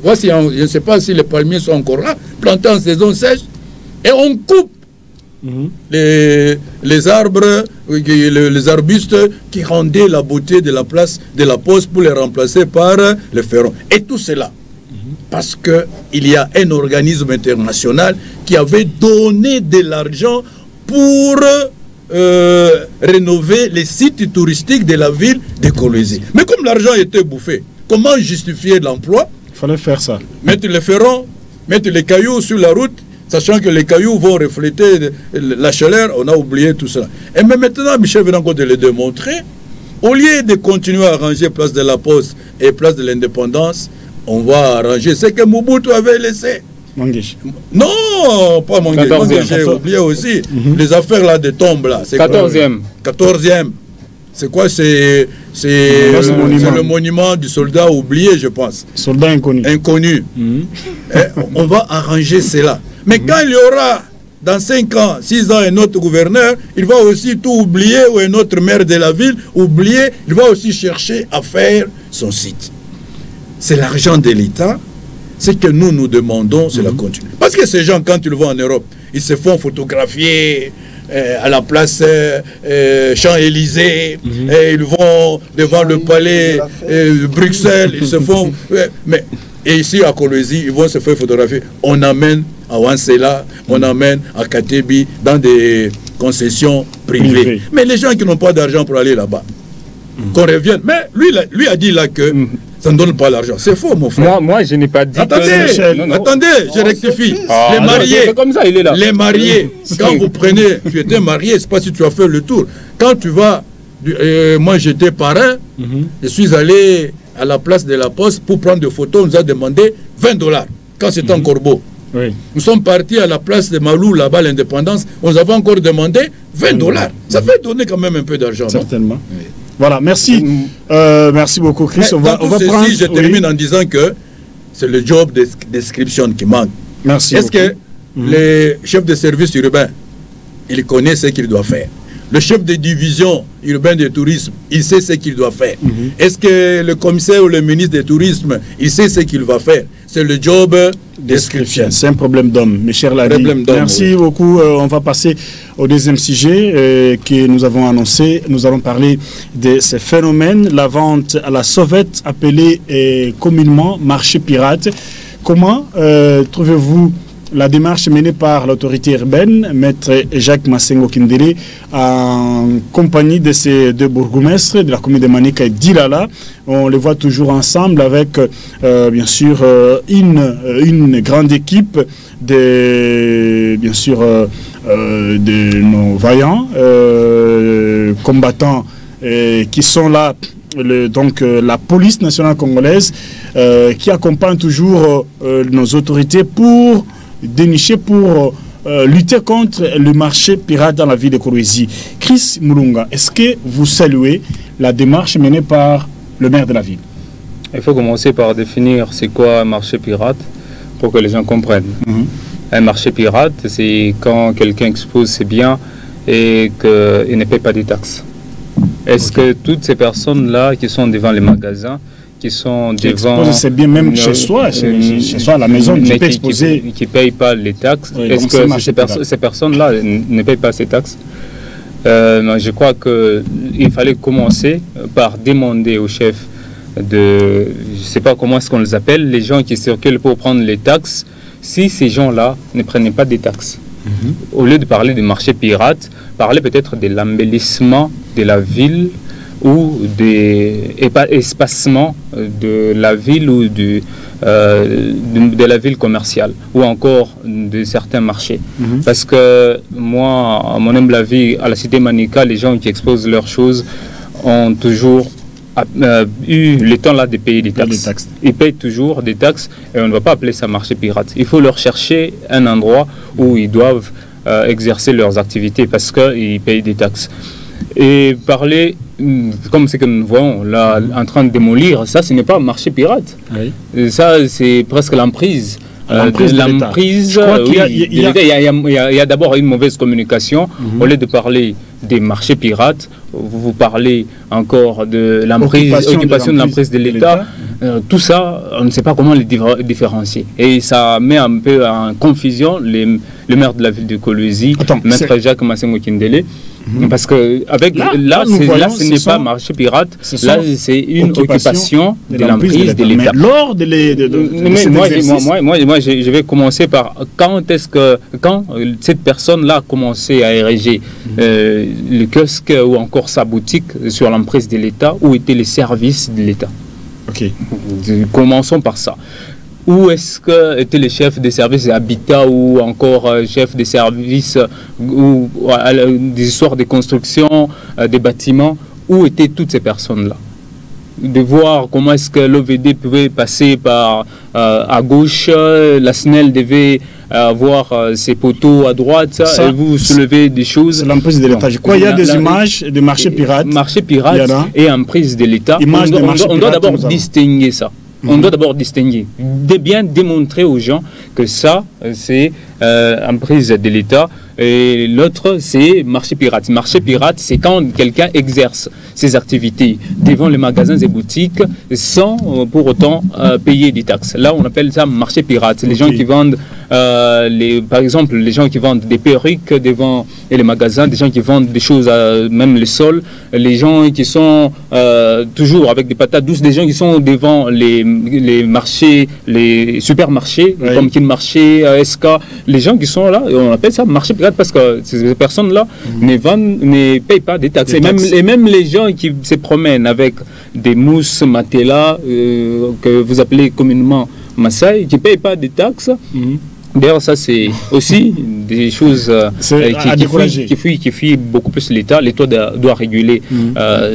Voici, je ne sais pas si les palmiers sont encore là, plantés en saison sèche. Et on coupe les arbres, les arbustes qui rendaient la beauté de la place de la Poste pour les remplacer par le ferron. Et tout cela, parce qu'il y a un organisme international qui avait donné de l'argent pour rénover les sites touristiques de la ville de Kolwezi. Mais comme l'argent était bouffé, comment justifier l'emploi? Il fallait faire ça. Mettre les ferrons, mettre les cailloux sur la route, sachant que les cailloux vont refléter la chaleur, on a oublié tout cela. Et même maintenant, Michel vient encore de le démontrer, au lieu de continuer à arranger place de la Poste et place de l'Indépendance, on va arranger ce que Mobutu avait laissé. Manguish. Non, pas Manguish. Manguish, j'ai oublié aussi. Les affaires là de tombes là. 14e. 14e. C'est quoi? C'est le monument du soldat oublié, je pense. Soldat inconnu. Inconnu. On va arranger cela. Mais quand il y aura, dans 5 ans, 6 ans, un autre gouverneur, il va aussi tout oublier, ou un autre maire de la ville oublier, il va aussi chercher à faire son site. C'est l'argent de l'État. Ce que nous demandons, c'est la continuité. Parce que ces gens, quand ils vont en Europe, ils se font photographier à la place Champs-Élysées, et ils vont devant le palais Bruxelles, ils se font... Et ici à Kolwezi, ils vont se faire photographier. On amène à Wansela, on amène à Katebi dans des concessions privées. Mais les gens qui n'ont pas d'argent pour aller là-bas, qu'on revienne. Mais lui a dit là que ça ne donne pas l'argent. C'est faux, mon frère. Moi, je n'ai pas dit attendez, je rectifie. Les mariés, c'est comme ça, il est là. Les mariés, quand vous prenez, tu étais marié, je ne sais pas si tu as fait le tour. Quand tu vas moi j'étais parrain, je suis allé à la place de la Poste pour prendre des photos, on nous a demandé $20 quand c'était en Corbeau. Oui. Nous sommes partis à la place de Malou, là-bas, l'indépendance, on nous avait encore demandé $20. Ça fait donner quand même un peu d'argent. Certainement. Oui. Voilà, merci. Merci beaucoup, Chris. On va prendre... Je termine en disant que c'est le job de description qui manque. Merci. Est-ce que le chef de service urbain, il connaît ce qu'il doit faire? Le chef de division urbaine de tourisme, il sait ce qu'il doit faire. Est-ce que le commissaire ou le ministre du tourisme, il sait ce qu'il va faire? C'est le job description. C'est un problème d'homme, mes chers Ladi. Merci beaucoup. On va passer au deuxième sujet que nous avons annoncé. Nous allons parler de ces phénomènes. La vente à la sauvette, appelée communément marché pirate. Comment trouvez-vous la démarche menée par l'autorité urbaine, maître Jacques Massengo Kindele, en compagnie de ces deux bourgmestres de la commune de Manika et d'Ilala? On les voit toujours ensemble avec, bien sûr, une grande équipe de, bien sûr, de nos vaillants combattants qui sont là. Donc la police nationale congolaise qui accompagne toujours nos autorités pour dénicher, pour lutter contre le marché pirate dans la ville de Kolwezi. Chris Mulunga, est-ce que vous saluez la démarche menée par le maire de la ville? Il faut commencer par définir c'est quoi un marché pirate pour que les gens comprennent. Un marché pirate, c'est quand quelqu'un expose ses biens et qu'il ne paie pas de taxes. Est-ce que toutes ces personnes-là qui sont devant les magasins, qui sont devant... C'est bien même chez soi, à la maison, qui ne payent pas les taxes. Oui, est-ce que ces personnes-là ne payent pas ces taxes? Je crois qu'il fallait commencer par demander au chef de... Je ne sais pas comment est-ce qu'on les appelle, les gens qui circulent pour prendre les taxes, si ces gens-là ne prenaient pas des taxes. Au lieu de parler de marché pirate, parler peut-être de l'embellissement de la ville ou des espacements de la ville ou de la ville commerciale ou encore de certains marchés. Parce que moi, à mon humble avis, à la cité Manika, les gens qui exposent leurs choses ont toujours eu le temps là de payer des taxes. Ils payent toujours des taxes et on ne va pas appeler ça marché pirate. Il faut leur chercher un endroit où ils doivent exercer leurs activités parce qu'ils payent des taxes. Et parler, comme ce que nous voyons là, en train de démolir, ça ce n'est pas un marché pirate. Oui. Ça c'est presque l'emprise. L'emprise, il y a d'abord une mauvaise communication. Au lieu de parler des marchés pirates, vous parlez encore de l'emprise, occupation de l'emprise de l'État. Tout ça, on ne sait pas comment les différencier. Et ça met un peu en confusion le maire de la ville de Kolwezi, maître Jacques Massengo Kindele. Parce que avec là ce n'est pas marché pirate, là c'est une occupation de l'emprise de l'État. Lors de moi je vais commencer par quand cette personne là a commencé à ériger le kiosque ou encore sa boutique sur l'emprise de l'État, où étaient les services de l'État. Commençons par ça. Où est-ce que étaient les chefs des services d'habitat ou encore chefs des services ou des histoires de construction des bâtiments? Où étaient toutes ces personnes-là? De voir comment est-ce que l'OVD pouvait passer par à gauche, la SNEL devait avoir ses poteaux à droite, ça, et vous soulevez des choses. C'est l'emprise de l'État. Je crois qu'il y a des images de marché pirate. Marché pirate et emprise de l'État. On doit d'abord distinguer ça. On doit d'abord distinguer, de bien démontrer aux gens que ça, c'est emprise de l'État et l'autre, c'est marché pirate. Marché pirate, c'est quand quelqu'un exerce ses activités devant les magasins et boutiques sans pour autant payer des taxes. Là, on appelle ça marché pirate. Les gens qui vendent, par exemple, les gens qui vendent des perruques devant les magasins, des gens qui vendent des choses, même les sols, les gens qui sont toujours avec des patates douces, des gens qui sont devant les marchés, les supermarchés, comme Kinmarché, SK, les gens qui sont là, on appelle ça marché pirate parce que ces personnes-là ne payent pas des taxes. Et même les gens qui se promènent avec des mousses matelas que vous appelez communément Maasai, qui ne payent pas des taxes, D'ailleurs, ça, c'est aussi des choses qui fuient beaucoup plus l'État. L'État doit réguler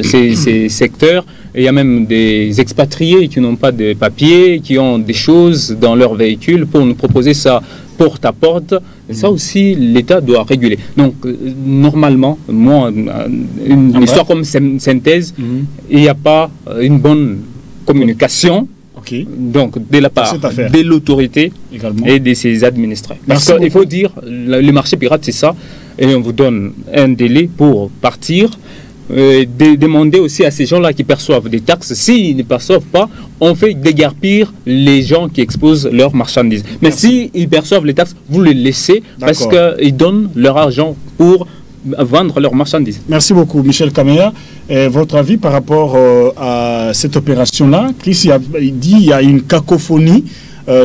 ces secteurs. Et il y a même des expatriés qui n'ont pas de papiers, qui ont des choses dans leur véhicule pour nous proposer ça porte à porte. Et ça aussi, l'État doit réguler. Donc, normalement, moi, une histoire comme synthèse, il n'y a pas une bonne communication. Donc, de la part de l'autorité et de ses administrés. Parce qu'il faut dire, le marché pirate, c'est ça. Et on vous donne un délai pour partir. Demander aussi à ces gens-là qui perçoivent des taxes, s'ils ne perçoivent pas, on fait déguerpir les gens qui exposent leurs marchandises. Mais s'ils perçoivent les taxes, vous les laissez parce qu'ils donnent leur argent pour vendre leurs marchandises. Merci beaucoup, Michel Kamea. Votre avis par rapport à cette opération-là? Chris il dit qu'il y a une cacophonie,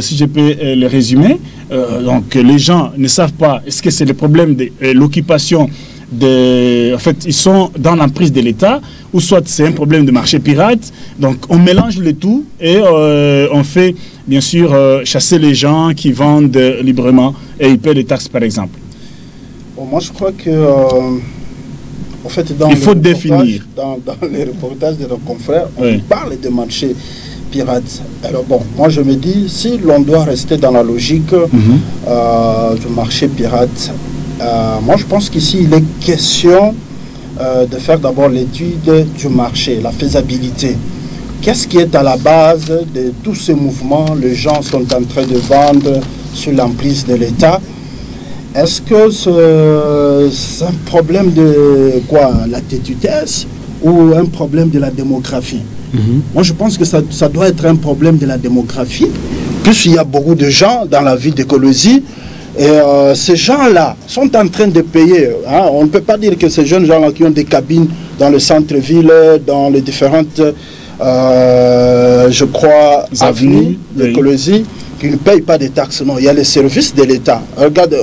si je peux le résumer. Donc les gens ne savent pas, est-ce que c'est le problème de l'occupation en fait, ils sont dans l'emprise de l'État, ou soit c'est un problème de marché pirate. Donc, on mélange le tout et on fait, bien sûr, chasser les gens qui vendent librement et ils paient des taxes, par exemple. Bon, moi, je crois que, en fait, il faut définir. Dans les reportages de nos confrères, on parle de marché pirate. Alors, bon, moi, je me dis, si l'on doit rester dans la logique du marché pirate, moi, je pense qu'ici, il est question de faire d'abord l'étude du marché, la faisabilité. Qu'est-ce qui est à la base de tous ces mouvements? Les gens sont en train de vendre sur l'emprise de l'État. Est-ce que c'est un problème de quoi? La tétutesse ou un problème de la démographie? Moi, je pense que ça doit être un problème de la démographie, puisqu'il y a beaucoup de gens dans la ville d'écologie. Et ces gens-là sont en train de payer. Hein. On ne peut pas dire que ces jeunes gens-là qui ont des cabines dans le centre-ville, dans les différentes, je crois, avenues d'écologie, qui ne payent pas des taxes. Non, il y a les services de l'État. Regarde,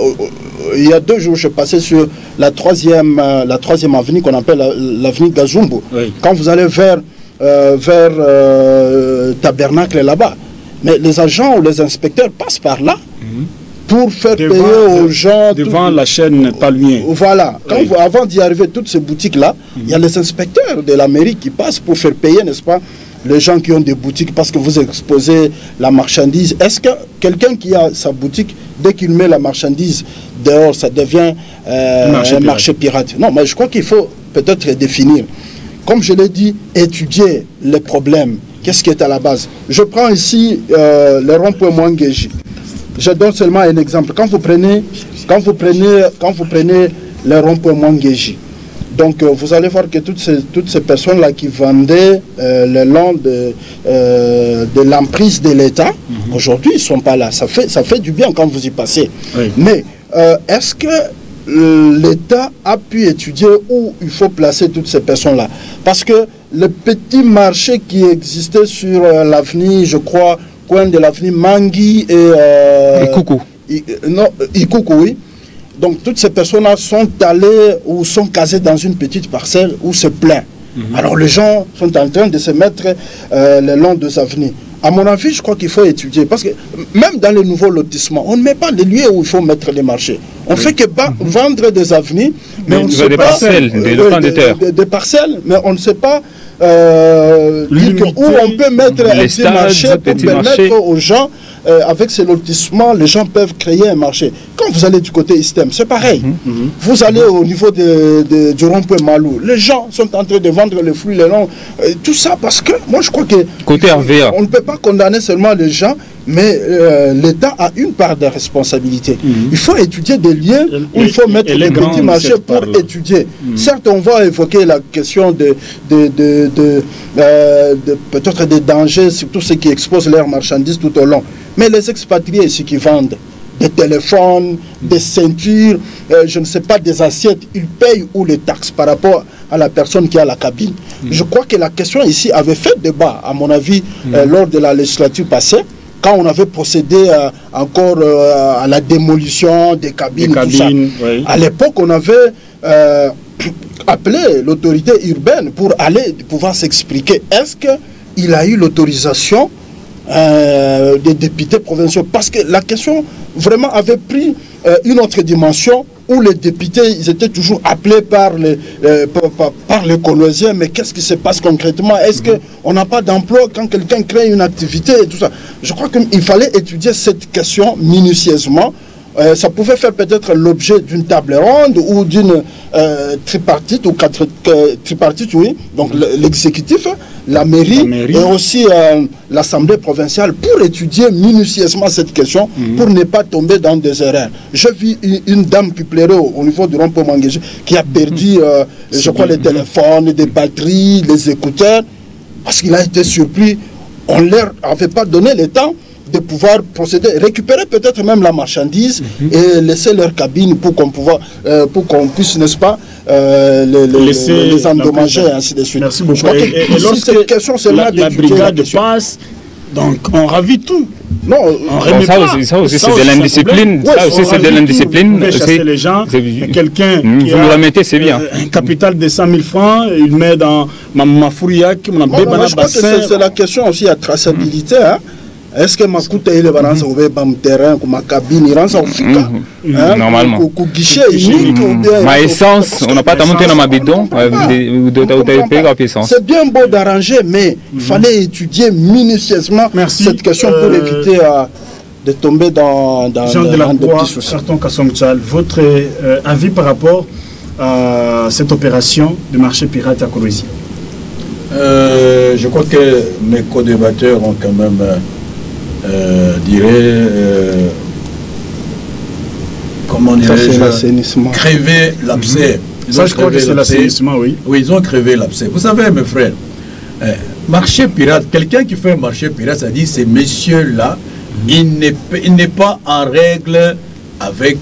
il y a 2 jours, je passais sur la troisième avenue qu'on appelle l'avenue Gazumbu. Quand vous allez vers Tabernacle là-bas, mais les agents ou les inspecteurs passent par là. Pour faire payer aux gens... Devant la chaîne Paluin. Voilà. Avant d'y arriver, toutes ces boutiques-là, il y a les inspecteurs de la mairie qui passent pour faire payer, n'est-ce pas, les gens qui ont des boutiques parce que vous exposez la marchandise. Est-ce que quelqu'un qui a sa boutique, dès qu'il met la marchandise dehors, ça devient un marché pirate? Non, mais je crois qu'il faut peut-être définir. Comme je l'ai dit, étudier les problèmes. Qu'est-ce qui est à la base? Je prends ici le rond-point Mwangeji. Je donne seulement un exemple. Quand vous prenez le rond-point Mwangeji, donc vous allez voir que toutes ces personnes-là qui vendaient le long de l'emprise de l'État, aujourd'hui, ils ne sont pas là. Ça fait du bien quand vous y passez. Mais est-ce que l'État a pu étudier où il faut placer toutes ces personnes-là? Parce que le petit marché qui existait sur l'avenue, je crois, coin de l'avenue Mangui et Coucou. Non, Ikuku, oui. Donc toutes ces personnes-là sont allées ou sont casées dans une petite parcelle où c'est plein. Alors les gens sont en train de se mettre le long des avenues. À mon avis, je crois qu'il faut étudier. Parce que même dans les nouveaux lotissements, on ne met pas les lieux où il faut mettre les marchés. On fait que vendre des avenues, mais on ne sait pas... Des parcelles, mais on ne sait pas où on peut mettre un petit marché pour permettre aux gens, avec ces lotissements, les gens peuvent créer un marché. Quand vous allez du côté ISTEM, c'est pareil. Vous allez au niveau du rond-point Malou, les gens sont en train de vendre les fruits, les longs, tout ça parce que, moi je crois que... Côté RVA. On ne peut pas condamner seulement les gens, mais l'État a une part de responsabilité. Il faut étudier des lieux où il faut mettre les petits marchés pour étudier. Certes, on va évoquer la question de peut-être des dangers, surtout ceux qui exposent leurs marchandises tout au long. Mais les expatriés ici qui vendent des téléphones, des ceintures, je ne sais pas, des assiettes, ils payent où les taxes par rapport à la personne qui a la cabine. Je crois que la question ici avait fait débat, à mon avis, lors de la législature passée, quand on avait procédé encore à la démolition des cabines, tout ça. À l'époque, on avait appelé l'autorité urbaine pour aller pouvoir s'expliquer. Est-ce qu'il a eu l'autorisation des députés provinciaux. Parce que la question vraiment avait pris une autre dimension où les députés, ils étaient toujours appelés par les colosiens. Mais qu'est-ce qui se passe concrètement? Est-ce qu'on n'a pas d'emploi quand quelqu'un crée une activité et tout ça? Je crois qu'il fallait étudier cette question minutieusement. Ça pouvait faire peut-être l'objet d'une table ronde ou d'une tripartite ou tripartite, oui. Donc l'exécutif, la mairie et aussi l'Assemblée provinciale pour étudier minutieusement cette question pour ne pas tomber dans des erreurs. Je vis une dame qui pleurait au niveau du rond-point Manguéji qui a perdu, je crois, les téléphones, des batteries, les écouteurs parce qu'il a été surpris. On ne leur avait pas donné le temps de pouvoir procéder, récupérer peut-être même la marchandise et laisser leur cabine pour qu'on puisse, n'est-ce pas, les endommager, ainsi de suite. Merci beaucoup. Je crois que lorsque cette question, c'est la brigade passe, donc on ravit tout. Non, ça aussi c'est de l'indiscipline. Ça aussi c'est de l'indiscipline. Vous pouvez chasser les gens. Quelqu'un qui vous la mettez, c'est bien. Un capital de 100 000 francs, il met dans ma fouriac, mon bébana bassin. C'est la question aussi à traçabilité. Est-ce que ma coûte est le balance au terrain, ma cabine, il rentre au FICA? Normalement. Au guichet, ma essence, on n'a pas monté dans ma bidon. C'est bien beau d'arranger, mais il fallait étudier minutieusement cette question pour éviter de tomber dans de petits soucis. Votre avis par rapport à cette opération de marché pirate à Kolwezi? Je crois que mes co-débatteurs ont quand même comment dirais-je, crevé l'abcès. Ça, je crois que c'est l'assainissement, oui. Oui, ils ont crevé l'abcès. Vous savez, mes frères, marché pirate, quelqu'un qui fait un marché pirate, ça dit, ces messieurs-là, il n'est pas en règle avec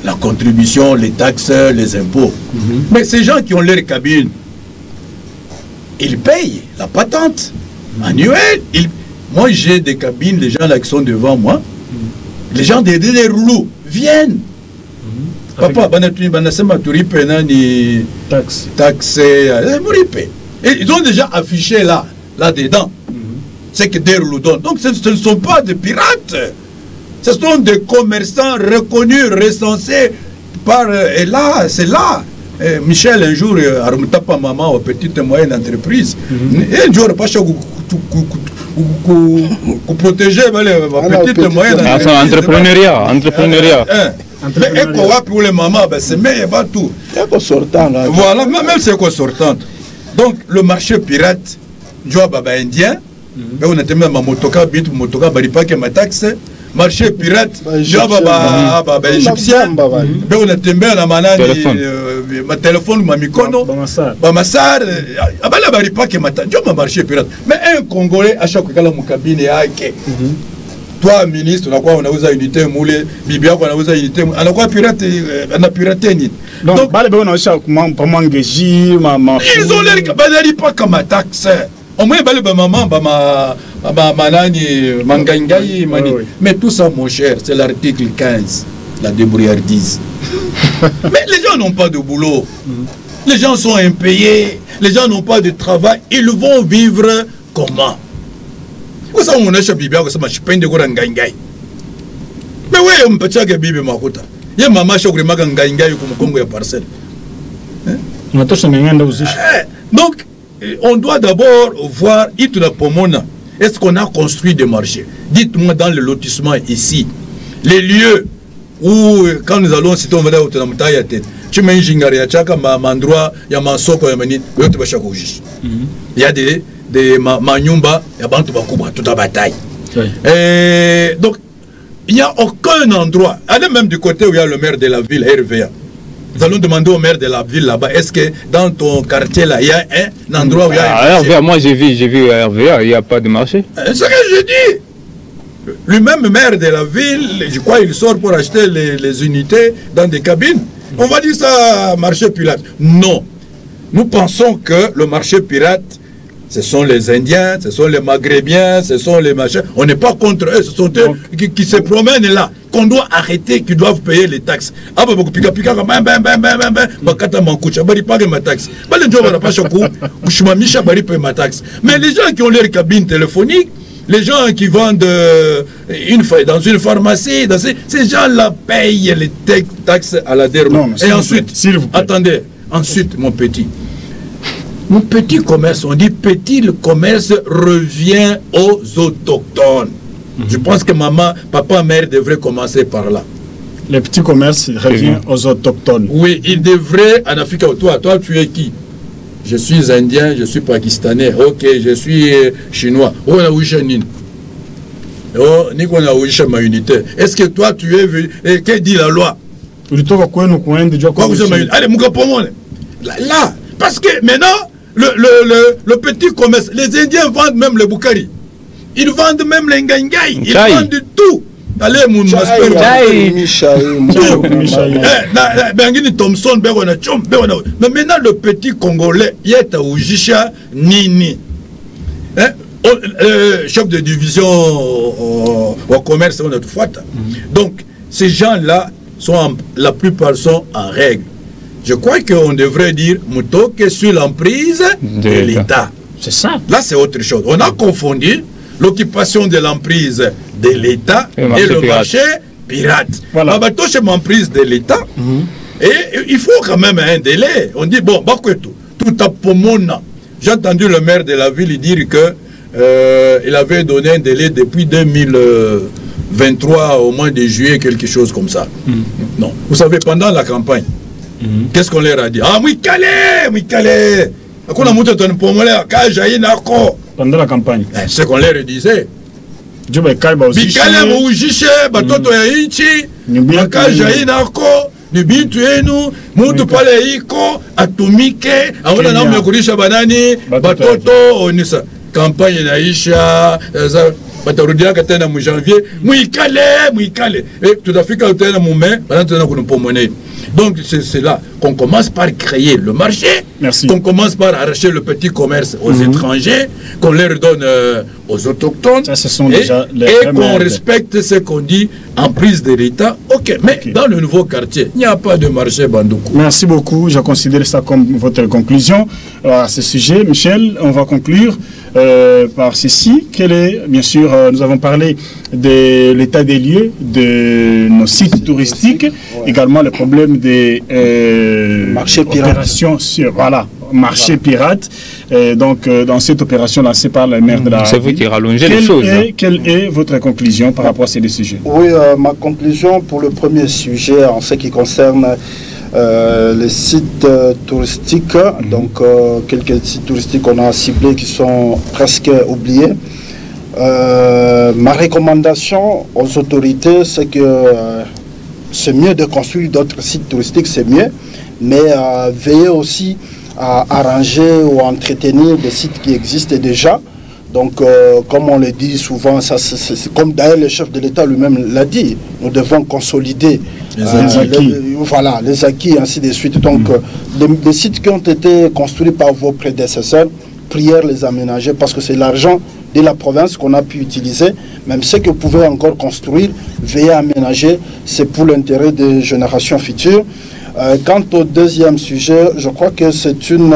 la contribution, les taxes, les impôts. Mais ces gens qui ont leur cabine, ils payent la patente annuelle. Moi, j'ai des cabines, les gens là qui sont devant moi, les gens des roulous viennent. Papa, taxe, et ils ont déjà affiché là-dedans. C'est que des roulous donnent. Donc, ce ne sont pas des pirates. Ce sont des commerçants reconnus, recensés par... Et là, c'est là. Michel, un jour, a pas maman aux petites et moyennes entreprises. Et un jour, pas protéger les petites et moyennes entreprises. Entrepreneuriat. Mais pour les mamans, c'est mais tout. Voilà, même c'est quoi sortante. Donc, le marché pirate, job indien, on a tellement ma motoka, bit motoka, baripa que ma taxe. Marché pirate, job égyptien, on a tombé à la manane, ma téléphone, ma mikono, ma massar, abala baripa que ma taxe, job marché pirate. Mais un Congolais, à chaque fois que mon cabine est hacké. Toi, ministre, on a quoi, on a aux unités moulées, Bibia, on a aux unités, on a quoi pirate, on a piraté. Donc, on a chaque Manguéji, maman. Ils ont l'air que pas comme ma taxe. Au moins, maman, mais tout ça, mon cher, c'est l'article 15, la débrouillardise. Mais les gens n'ont pas de boulot. Les gens sont impayés. Les gens n'ont pas de travail. Ils vont vivre comment? Vous savez, on a chez Bibia, ça m'a chupé de Gorangaïgaï. Mais oui, on peut dire que Bibi Makota. Il y a maman qui a Gorangaïgaï comme Congo et parcelle. Donc, on doit d'abord voir, est-ce qu'on a construit des marchés? Dites-moi dans le lotissement ici, les lieux où, quand nous allons citer, on va dire, tu mets il y a des manyumba, il y a toute la bataille. Donc, il n'y a aucun endroit, allez même du côté où il y a le maire de la ville, RVA. Nous allons demander au maire de la ville là-bas, est-ce que dans ton quartier là, il y a un endroit où il y a un marché? RVA, moi j'ai vu RVA, il n'y a pas de marché. C'est ce que je dis. Lui-même maire de la ville, je crois il sort pour acheter les unités dans des cabines. On va dire ça marché pirate. Non. Nous pensons que le marché pirate, ce sont les Indiens, ce sont les Maghrébiens, ce sont les machins. On n'est pas contre eux, ce sont eux qui se promènent là, qu'on doit arrêter, qui doivent payer les taxes. Ah bah pika pika bakata mankucha bari pague ma taxe. Bale ndio bana pasha ku kushimamisha bari paye ma taxe. Mais les gens qui ont leur cabine téléphonique, Les gens qui vendent dans une pharmacie, ces gens-là payent les taxes à la DERMA. Et ensuite, attendez, ensuite, mon petit commerce, on dit petit, le commerce revient aux autochtones. Je pense que maman, papa, mère devraient commencer par là. Les petits commerces reviennent aux autochtones. Oui, ils devraient, en Afrique, toi tu es qui? Je suis indien, je suis pakistanais, ok, je suis chinois. Est-ce que toi tu es venu? Que dit la loi? Allez, là, parce que maintenant, le petit commerce, les Indiens vendent même le boukari. Ils vendent même les ngangai. Ils vendent de tout. Allez, mon Thompson, mais maintenant le petit Congolais, il est à Ujisha Nini. Chef de division au commerce, on a tout fait. Donc, ces gens-là, la plupart sont en règle. Je crois qu'on devrait dire Moutoke sur l'emprise de l'État. C'est ça. Là, c'est autre chose. On a confondu l'occupation de l'emprise de l'État et le marché pirate. Voilà. L'emprise de l'État, et il faut quand même un délai. On dit, bon, tout à Pomona. J'ai entendu le maire de la ville dire que il avait donné un délai depuis 2023 au mois de juillet, quelque chose comme ça. Non. Vous savez, pendant la campagne, qu'est-ce qu'on leur a dit? Ah, Mouikale! Pendant la campagne. Ce qu'on leur disait. Campagne naisha batarudia katena mu janvier muikale et tout à fait quand on a mon main pendant qu'on peut monnaie. Donc c'est là qu'on commence par créer le marché. Merci. Qu'on commence par arracher le petit commerce aux étrangers, qu'on leur donne aux autochtones. Ça, ce sont déjà et qu'on respecte ce qu'on dit en prise de l'État. Ok, mais dans le nouveau quartier, il n'y a pas de marché Bandoukou. Merci beaucoup. Je considère ça comme votre conclusion à ce sujet. Michel, on va conclure par ceci. Quel est, bien sûr, nous avons parlé de l'état des lieux de nos sites touristiques, également le problème des marchés pirates. Voilà, marché pirate. Donc, dans cette opération lancée par le maire de la... C'est vous qui rallongez les choses. Quelle est votre conclusion par rapport à ces deux sujets? Oui, ma conclusion pour le premier sujet, en ce qui concerne les sites touristiques, donc quelques sites touristiques qu'on a ciblés qui sont presque oubliés. Ma recommandation aux autorités, c'est que c'est mieux de construire d'autres sites touristiques, c'est mieux, mais veiller aussi à arranger ou à entretenir des sites qui existent déjà. Donc, comme on le dit souvent, c'est comme d'ailleurs le chef de l'État lui-même l'a dit, nous devons consolider les acquis. Voilà, les acquis, ainsi de suite. Donc, les sites qui ont été construits par vos prédécesseurs, prière les aménager parce que c'est l'argent de la province qu'on a pu utiliser. Même ce que vous pouvez encore construire, veiller à aménager, c'est pour l'intérêt des générations futures. Quant au deuxième sujet, je crois que c'est une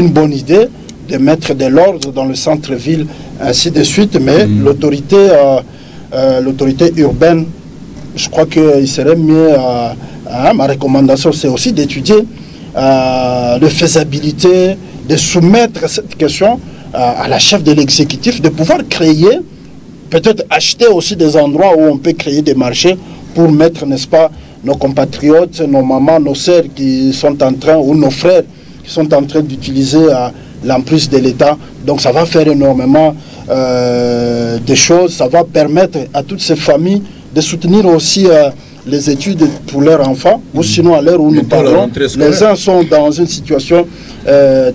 bonne idée de mettre de l'ordre dans le centre-ville, ainsi de suite, mais l'autorité urbaine, je crois qu'il serait mieux, ma recommandation, c'est aussi d'étudier la faisabilité, de soumettre cette question à la chef de l'exécutif, de pouvoir créer, peut-être acheter aussi des endroits où on peut créer des marchés pour mettre, n'est-ce pas, nos compatriotes, nos mamans, nos sœurs qui sont en train, ou nos frères qui sont en train d'utiliser l'emprise de l'État. Donc ça va faire énormément de choses, ça va permettre à toutes ces familles de soutenir aussi les études pour leurs enfants, ou sinon à l'heure où nous parlons, les uns sont dans une situation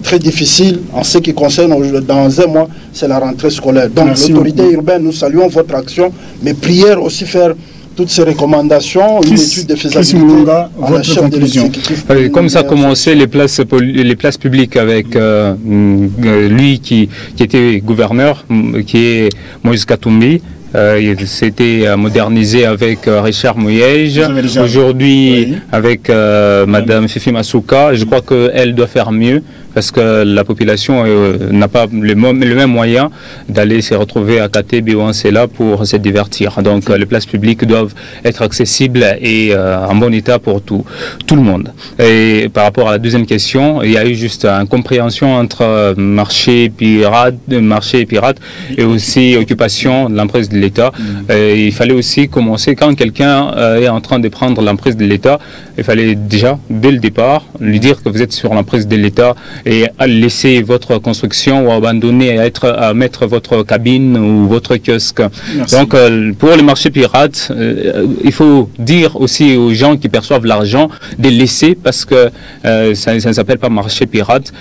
très difficile en ce qui concerne, dans un mois, c'est la rentrée scolaire. Donc l'autorité urbaine, nous saluons votre action, mais prière aussi faire toutes ces recommandations, une étude de faisabilité à la chef de l'exécutif. Comme ça a commencé les places publiques avec lui qui était gouverneur, qui est Moïse Katumbi. C'était modernisé avec Richard Mouyej. Aujourd'hui, avec Madame Fifi Masuka, je crois qu'elle doit faire mieux. parce que la population n'a pas le même moyen d'aller se retrouver à Katebe ou en Sela pour se divertir. Donc les places publiques doivent être accessibles et en bon état pour tout le monde. Et par rapport à la deuxième question, il y a eu juste une incompréhension entre marché pirate et aussi occupation de l'emprise de l'État. Il fallait aussi commencer, quand quelqu'un est en train de prendre l'emprise de l'État, il fallait déjà, dès le départ, lui dire que vous êtes sur l'emprise de l'État et à laisser votre construction ou abandonner à mettre votre cabine ou votre kiosque. Merci. Donc pour les marchés pirates, il faut dire aussi aux gens qui perçoivent l'argent de laisser, parce que ça ne s'appelle pas marché pirate.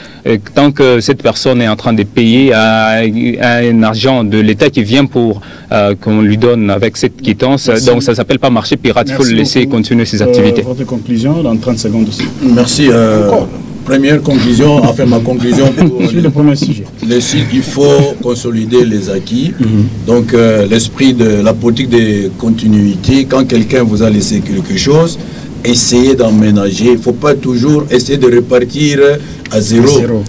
Tant que cette personne est en train de payer un argent de l'État qui vient pour qu'on lui donne avec cette quittance, donc ça ne s'appelle pas marché pirate. Il faut le laisser continuer ses activités. Votre conclusion dans 30 secondes aussi. Merci. Première conclusion, enfin ma conclusion pour le premier sujet. Il faut consolider les acquis. Donc l'esprit de la politique de continuité, quand quelqu'un vous a laissé quelque chose, essayez d'emménager. Il ne faut pas toujours essayer de repartir à zéro.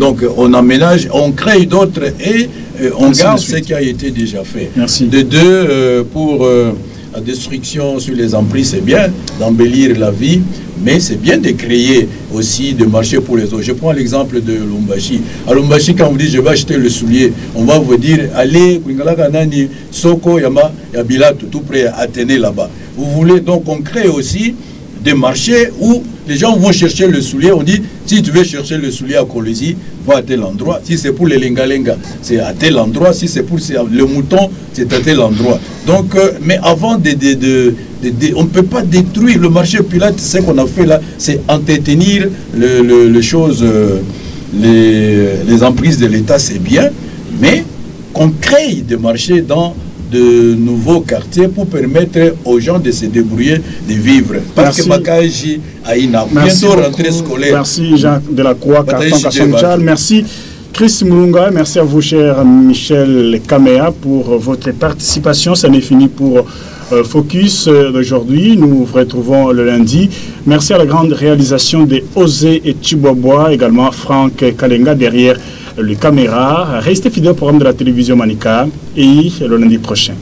Donc on emménage, on crée d'autres et on garde ce qui a été déjà fait. Merci. De deux, pour la destruction sur les emprises, c'est bien d'embellir la vie, mais c'est bien de créer aussi des marchés pour les autres. Je prends l'exemple de Lumbashi. À Lumbashi, quand vous dites je vais acheter le soulier, on va vous dire allez, Soko, Yama, Yabila, tout près à Athénée là-bas. Vous voulez, donc on crée aussi des marchés où les gens vont chercher le soulier. On dit, si tu veux chercher le soulier à Kolwezi, va à tel endroit. Si c'est pour les lenga-lenga, c'est à tel endroit. Si c'est pour le mouton, c'est à tel endroit. Donc, mais avant on ne peut pas détruire le marché pirate. Ce qu'on a fait là, c'est entretenir les choses, les emprises de l'État, c'est bien, mais qu'on crée des marchés dans de nouveaux quartiers pour permettre aux gens de se débrouiller, de vivre. Parce que Makaji a une bientôt rentrée scolaire. Merci Jean Delacroix, Carton Kassonjal. Merci Chris Mulunga, merci à vous cher Michel Kamea pour votre participation. Ça n'est fini pour Focus d'aujourd'hui. Nous vous retrouvons le lundi. Merci à la grande réalisation de Osé et Chibobois, également Franck Kalenga derrière le caméra. Restez fidèles au programme de la télévision Manika et le lundi prochain.